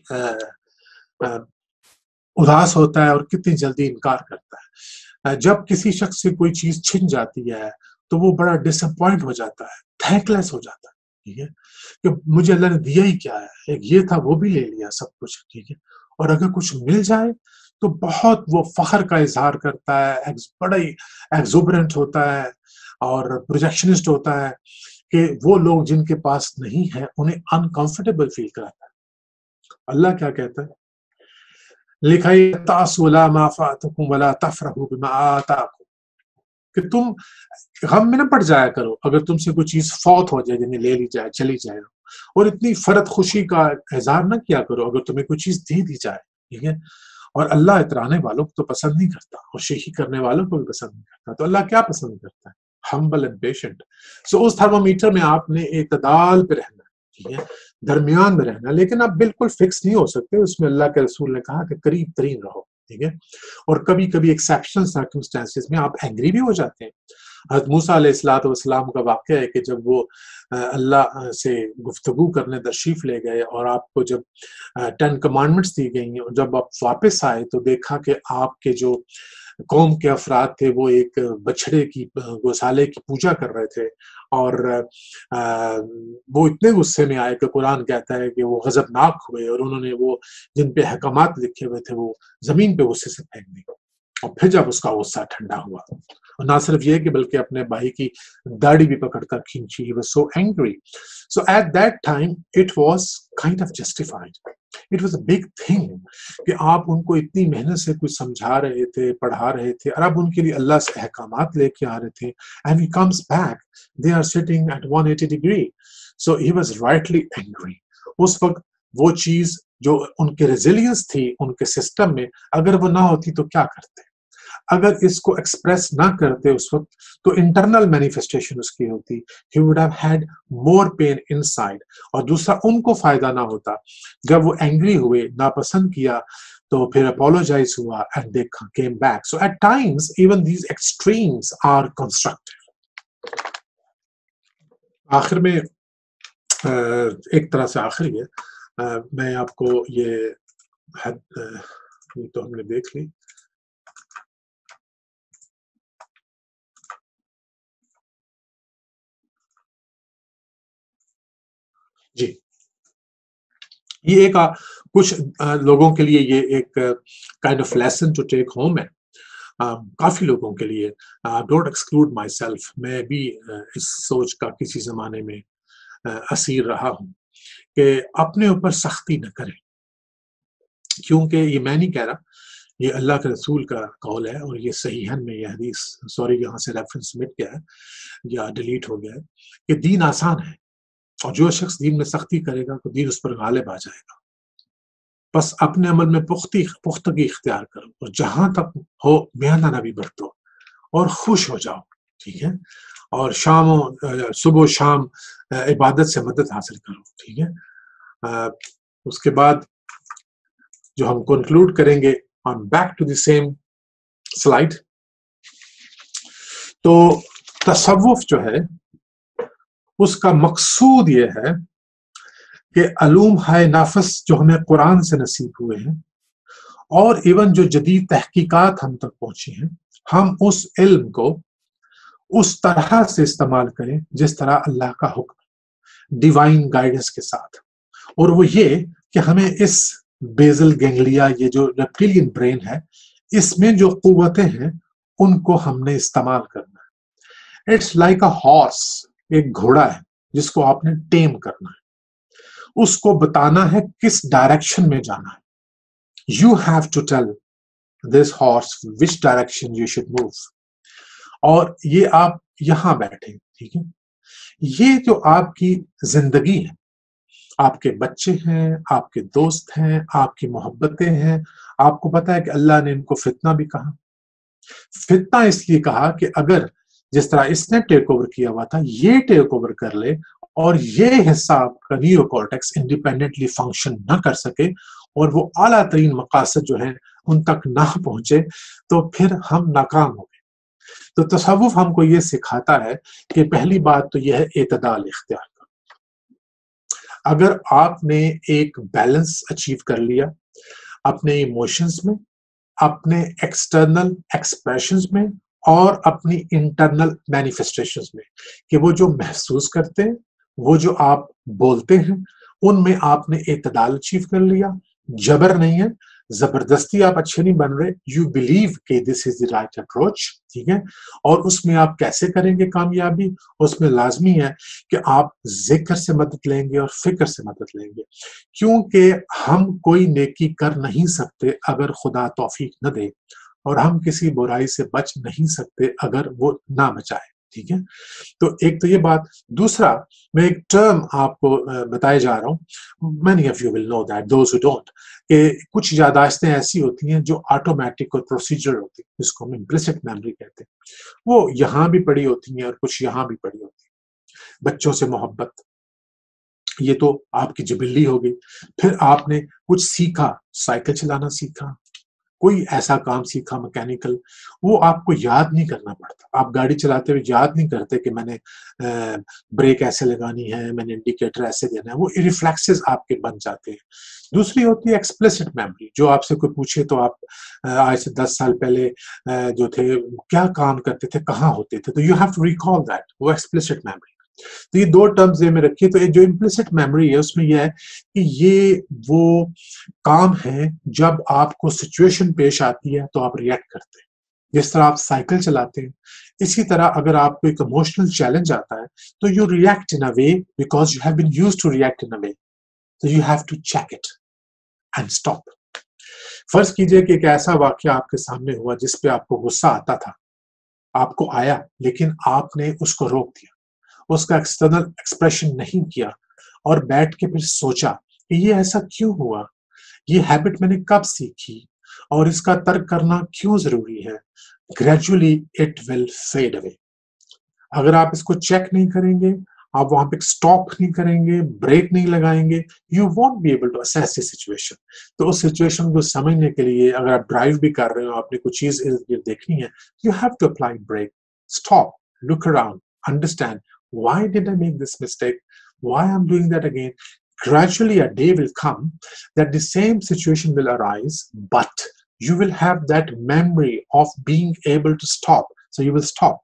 اداس ہوتا ہے اور کتنی جلدی انکار کرتا ہے۔ جب کسی شخص سے کوئی چیز چھن جاتی ہے تو وہ بڑا ڈس اپوائنٹ ہو جاتا ہے، تھینک لیس ہو جاتا ہے، ٹھیک ہے، کہ مجھے اللہ نے دیا ہی کیا ہے، ایک یہ تھا وہ بھی لے لیا سب کچھ، ٹھیک ہے، اور اگر کچھ مل جائے تو بہت وہ فخر کا اظہار کرتا ہے، بڑا ہی ایگزوبرنٹ ہوتا ہے اور پروجیکشنسٹ ہوتا ہے کہ وہ لوگ جن کے پاس نہیں ہے انہیں انکمفرٹیبل فیل کراتا ہے۔ اللہ کیا کہتا ہے؟ لِكَيْ تَعْصُوا عَلَىٰ مَا فَاتَكُمْ وَلَا تَفْرَحُوا بِمَا آتَاكُمْ، کہ تم غم میں نہ پڑ جایا کرو اگر تم سے کوئی چیز فوت ہو جائے، یعنی لے لی جائے، چلی جائے، اور اتنی فرد خوشی کا اظہار نہ کیا کرو اگر تمہیں کوئی چیز دے دی جائے، ٹھیک ہے؟ اور اللہ اترانے والوں کو تو پسند نہیں کرتا اور شیخی کرنے والوں کو بھی پسند نہیں کرتا۔ تو اللہ کیا پسند کرتا ہے؟ Humble and patient. سو اس تھرمومیٹر میں آپ نے اعتدال پہ رہنا ہے، ٹھیک ہے، درمیان میں رہنا، لیکن آپ بالکل فکس نہیں ہو سکتے، اس میں اللہ کے رسول نے کہا کہ قریب ترین رہو، ٹھیک ہے؟ اور کبھی کبھی ایکسیپشنل سرکمسٹانسز میں آپ اینگری بھی ہو جاتے ہیں۔ حضرت موسیٰ علیہ السلام کا واقعہ ہے کہ جب وہ اللہ سے گفتگو کرنے تشریف لے گئے اور آپ کو جب 10 کمانڈمنٹس دی گئی اور جب آپ واپس آئے تو دیکھا کہ آپ کے جو قوم کے افراد تھے وہ ایک بچھڑے کی گوسالے کی پوجا کر رہے تھے، اور وہ اتنے غصے میں آئے کہ قرآن کہتا ہے کہ وہ غضبناک ہوئے اور انہوں نے وہ جن پہ احکامات لکھے ہوئے تھے وہ زمین پہ غصے سے پھینک دی، اور پھر جب اس کا غصہ ٹھنڈا ہوا، اور نہ صرف یہ کہ بلکہ اپنے بھائی کی داڑھی بھی پکڑ کر کھینچی، he was so angry. So at that time it was kind of justified. It was a big thing کہ آپ ان کو اتنی محنت سے کچھ سمجھا رہے تھے، پڑھا رہے تھے، اور اب ان کے لیے اللہ سے احکامات لے کے آ رہے تھے، and he comes back, they are sitting at 180 degree. So he was rightly angry. اس وقت وہ چیز جو ان کے ریزیلینس تھی ان کے سسٹم میں، اگر وہ نہ ہوتی تو کیا کرتے؟ اگر اس کو ایکسپریس نہ کرتے اس وقت تو انٹرنل مینیفیسٹیشن اس کی ہوتی، he would have had more pain inside، اور دوسرا ان کو فائدہ نہ ہوتا۔ جب وہ اینگری ہوئے، ناپسند کیا، تو پھر اپولوجائز ہوا and they came back. So at times even these extremes are constructive۔ آخر میں ایک طرح سے آخری ہے، میں آپ کو یہ تو ہم نے دیکھ لی۔ جی، یہ ایک کچھ لوگوں کے لیے یہ ایک kind of lesson to take home ہے، کافی لوگوں کے لیے۔ ڈونٹ ایکسکلوڈ مائی سیلف، میں بھی اس سوچ کا کسی زمانے میں اسیر رہا ہوں کہ اپنے اوپر سختی نہ کریں، کیونکہ یہ میں نہیں کہہ رہا، یہ اللہ کے رسول کا قول ہے، اور یہ صحیحاً میں یہ حدیث، سوری یہاں سے ریفرنس مٹ گیا ہے یا ڈیلیٹ ہو گیا ہے، کہ دین آسان ہے، اور جو شخص دین میں سختی کرے گا تو دین اس پر غالب آ جائے گا۔ بس اپنے عمل میں پختگی اختیار کرو، اور جہاں تک ہو میانہ نبی برتو اور خوش ہو جاؤ، ٹھیک ہے، اور صبح و شام عبادت سے مدد حاصل کرو، ٹھیک ہے۔ اس کے بعد جو ہم کنکلوڈ کریں گے on back to the same slide، تو تصوف جو ہے اس کا مقصود یہ ہے کہ علوم ہائے نافس جو ہمیں قرآن سے نصیب ہوئے ہیں، اور ایون جو جدید تحقیقات ہم تک پہنچی ہیں، ہم اس علم کو اس طرح سے استعمال کریں جس طرح اللہ کا حکم، ڈیوائن گائیڈنس کے ساتھ، اور وہ یہ کہ ہمیں اس بیزل گینگلیا، یہ جو ریپٹیلین برین ہے، اس میں جو قوتیں ہیں ان کو ہم نے استعمال کرنا ہے۔ اٹس لائک اے ہارس، ایک گھوڑا ہے جس کو آپ نے ٹیم کرنا ہے، اس کو بتانا ہے کس ڈائریکشن میں جانا ہے۔ You have to tell this horse which direction you should move, اور یہ آپ یہاں بیٹھے، ٹھیک ہے، یہ جو آپ کی زندگی ہے، آپ کے بچے ہیں، آپ کے دوست ہیں، آپ کی محبتیں ہیں، آپ کو پتا ہے کہ اللہ نے ان کو فتنہ بھی کہا۔ فتنہ اس لیے کہا کہ اگر جس طرح اس نے ٹیک اوور کیا ہوا تھا، یہ ٹیک اوور کر لے اور یہ حصہ آپ کا نیو کارٹیکس انڈیپینڈنٹلی فنکشن نہ کر سکے اور وہ اعلیٰ ترین مقاصد جو ہیں ان تک نہ پہنچے، تو پھر ہم ناکام ہو گئے۔ تو تصوف ہم کو یہ سکھاتا ہے کہ پہلی بات تو یہ ہے اعتدال اختیار کرو۔ اگر آپ نے ایک بیلنس اچیو کر لیا اپنے ایموشنز میں، اپنے ایکسٹرنل ایکسپریشنز میں اور اپنی انٹرنل مینیفیسٹیشنز میں، کہ وہ جو محسوس کرتے ہیں، وہ جو آپ بولتے ہیں، ان میں آپ نے اعتدال اچیو کر لیا، جبر نہیں ہے، زبردستی آپ اچھے نہیں بن رہے، یو بلیو کہ دس از دی رائٹ اپروچ، ٹھیک ہے، اور اس میں آپ کیسے کریں گے کامیابی؟ اس میں لازمی ہے کہ آپ ذکر سے مدد لیں گے اور فکر سے مدد لیں گے، کیونکہ ہم کوئی نیکی کر نہیں سکتے اگر خدا توفیق نہ دے، اور ہم کسی برائی سے بچ نہیں سکتے اگر وہ نہ بچائے، ٹھیک ہے۔ تو ایک تو یہ بات۔ دوسرا، میں ایک ٹرم آپ کو بتائے جا رہا ہوں، many of you will know that, those who don't، کہ کچھ یاداشتیں ایسی ہوتی ہیں جو آٹومیٹک اور پروسیجر ہوتی ہیں، جس کو ہم implicit memory کہتے ہیں، وہ یہاں بھی پڑی ہوتی ہیں اور کچھ یہاں بھی پڑی ہوتی ہیں۔ بچوں سے محبت، یہ تو آپ کی جبلی ہو گئی۔ پھر آپ نے کچھ سیکھا، سائیکل چلانا سیکھا، کوئی ایسا کام سیکھا میکینیکل، وہ آپ کو یاد نہیں کرنا پڑتا۔ آپ گاڑی چلاتے ہوئے یاد نہیں کرتے کہ میں نے بریک ایسے لگانی ہے، میں نے انڈیکیٹر ایسے دینا ہے، وہ ریفلیکسز آپ کے بن جاتے ہیں۔ دوسری ہوتی ہے ایکسپلسٹ میموری، جو آپ سے کوئی پوچھے تو آپ آج سے 10 سال پہلے جو تھے کیا کام کرتے تھے، کہاں ہوتے تھے، تو you have to recall that, وہ ایکسپلسٹ میموری۔ تو یہ دو ٹرمز میں رکھیے۔ تو جو امپلسٹ میموری ہے اس میں یہ ہے کہ یہ وہ کام ہے جب آپ کو سچویشن پیش آتی ہے تو آپ ریئیکٹ کرتے ہیں، جس طرح آپ سائیکل چلاتے ہیں، اسی طرح اگر آپ کو ایک ایموشنل چیلنج آتا ہے تو you react in a way because you have been used to react in a way, تو you have to check it and stop. فرض کیجئے کہ ایک ایسا واقعہ آپ کے سامنے ہوا جس پہ آپ کو غصہ آتا تھا، آپ کو آیا، لیکن آپ نے اس کو روک دیا، اس کا ایکسٹرنل ایکسپریشن نہیں کیا، اور بیٹھ کے پھر سوچا کہ یہ ایسا کیوں ہوا، یہ ہیبٹ میں نے کب سیکھی، اور اس کا ترک کرنا کیوں ضروری ہے۔ گریجولی اٹ ول فیڈ اوے۔ اگر آپ اس کو چیک نہیں کریں گے، آپ وہاں پہ سٹاپ نہیں کریں گے، بریک نہیں لگائیں گے، you won't be able to assess the situation. تو اس سچویشن کو سمجھنے کے لیے اگر آپ ڈرائیو بھی کر رہے ہو، آپ نے کوئی چیز دیکھنی ہے، you have to apply brake, stop, look around, understand why did I make this mistake, why I'm doing that again. Gradually a day will come that the same situation will arise, but you will have that memory of being able to stop, so you will stop.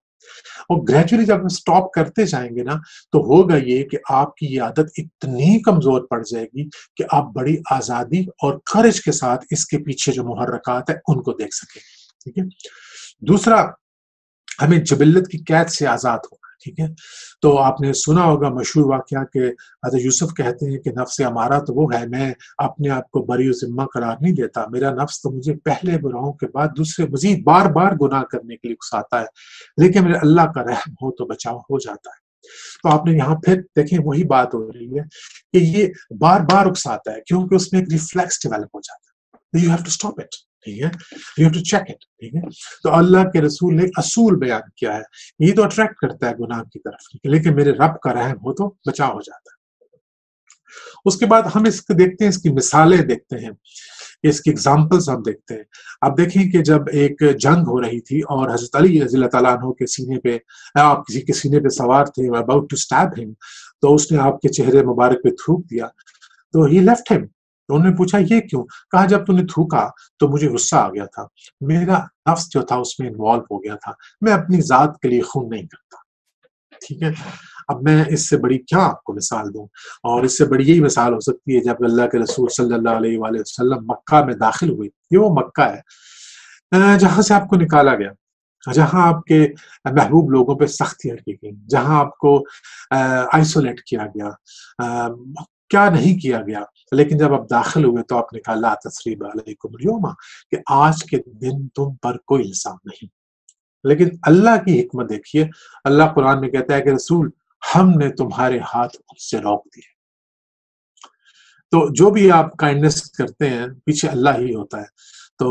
اور gradually جب ہم stop کرتے جائیں گے نا، تو ہوگا یہ کہ آپ کی یہ عادت اتنی کمزور پڑ جائے گی کہ آپ بڑی آزادی اور کریج کے ساتھ اس کے پیچھے جو محرکات ہیں ان کو دیکھ سکیں، ٹھیک ہے۔ دوسرا، ہمیں جبلت کی قید سے آزاد ہونا، ٹھیک ہے۔ تو آپ نے سنا ہوگا مشہور واقعہ کہ حضرت یوسف کہتے ہیں کہ نفس ہمارا تو وہ ہے، میں اپنے آپ کو بری و ذمہ قرار نہیں دیتا، میرا نفس تو مجھے پہلے گناہوں کے بعد دوسرے مزید بار بار گناہ کرنے کے لیے اکساتا ہے، لیکن میرے اللہ کا رحم ہو تو بچاؤ ہو جاتا ہے۔ تو آپ نے یہاں پھر دیکھیں وہی بات ہو رہی ہے کہ یہ بار بار اکساتا ہے کیونکہ اس میں ایک ریفلیکس ڈیولپ ہو جاتا ہے، you have to stop it, ٹھیک ہے، you have to check it, ٹھیک ہے۔ تو اللہ کے رسول نے اصول بیان کیا ہے، یہ تو اٹریکٹ کرتا ہے گناہ کی طرف، لیکن میرے رب کا رحم ہو تو بچاؤ ہو جاتا ہے۔ اس کے بعد ہم اس کو دیکھتے ہیں، اس کی مثالیں دیکھتے ہیں، اس کی ایگزامپلز ہم دیکھتے ہیں۔ آپ دیکھیں کہ جب ایک جنگ ہو رہی تھی اور حضرت علی رضی اللہ تعالیٰ عنہ کے سینے پہ، آپ کسی کے سینے پہ سوار تھے، about to stab him، تو اس نے آپ کے چہرے مبارک پہ تھوک دیا، تو he left him۔ تو انہوں نے پوچھا یہ کیوں؟ کہا جب تو نے تھوکا تو مجھے غصہ آ گیا تھا، میرا نفس جو تھا اس میں انوالو ہو گیا تھا، میں اپنی ذات کے لیے خون نہیں کرتا، ٹھیک ہے۔ اب میں اس سے بڑی کیا آپ کو مثال دوں، اور اس سے بڑی یہی مثال ہو سکتی ہے جب اللہ کے رسول صلی اللہ علیہ وآلہ وسلم مکہ میں داخل ہوئی۔ یہ وہ مکہ ہے جہاں سے آپ کو نکالا گیا، جہاں آپ کے محبوب لوگوں پہ سختیاں کی گئی، جہاں آپ کو آئسولیٹ کیا گیا، کیا نہیں کیا گیا، لیکن جب آپ داخل ہوئے تو آپ نے کہا لا تثریب علیکم اليوم، کہ آج کے دن تم پر کوئی الزام نہیں۔ لیکن اللہ کی حکمت دیکھیے، اللہ قرآن میں کہتا ہے کہ رسول ہم نے تمہارے ہاتھ سے روک دیے۔ تو جو بھی آپ کائنڈنس کرتے ہیں پیچھے اللہ ہی ہوتا ہے۔ تو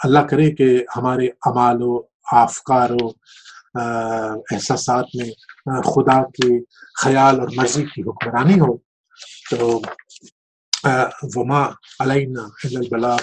اللہ کرے کہ ہمارے اعمال و افکار و احساسات میں خدا کے خیال اور مرضی کی حکمرانی ہو۔ تو وما علینا الا البلاغ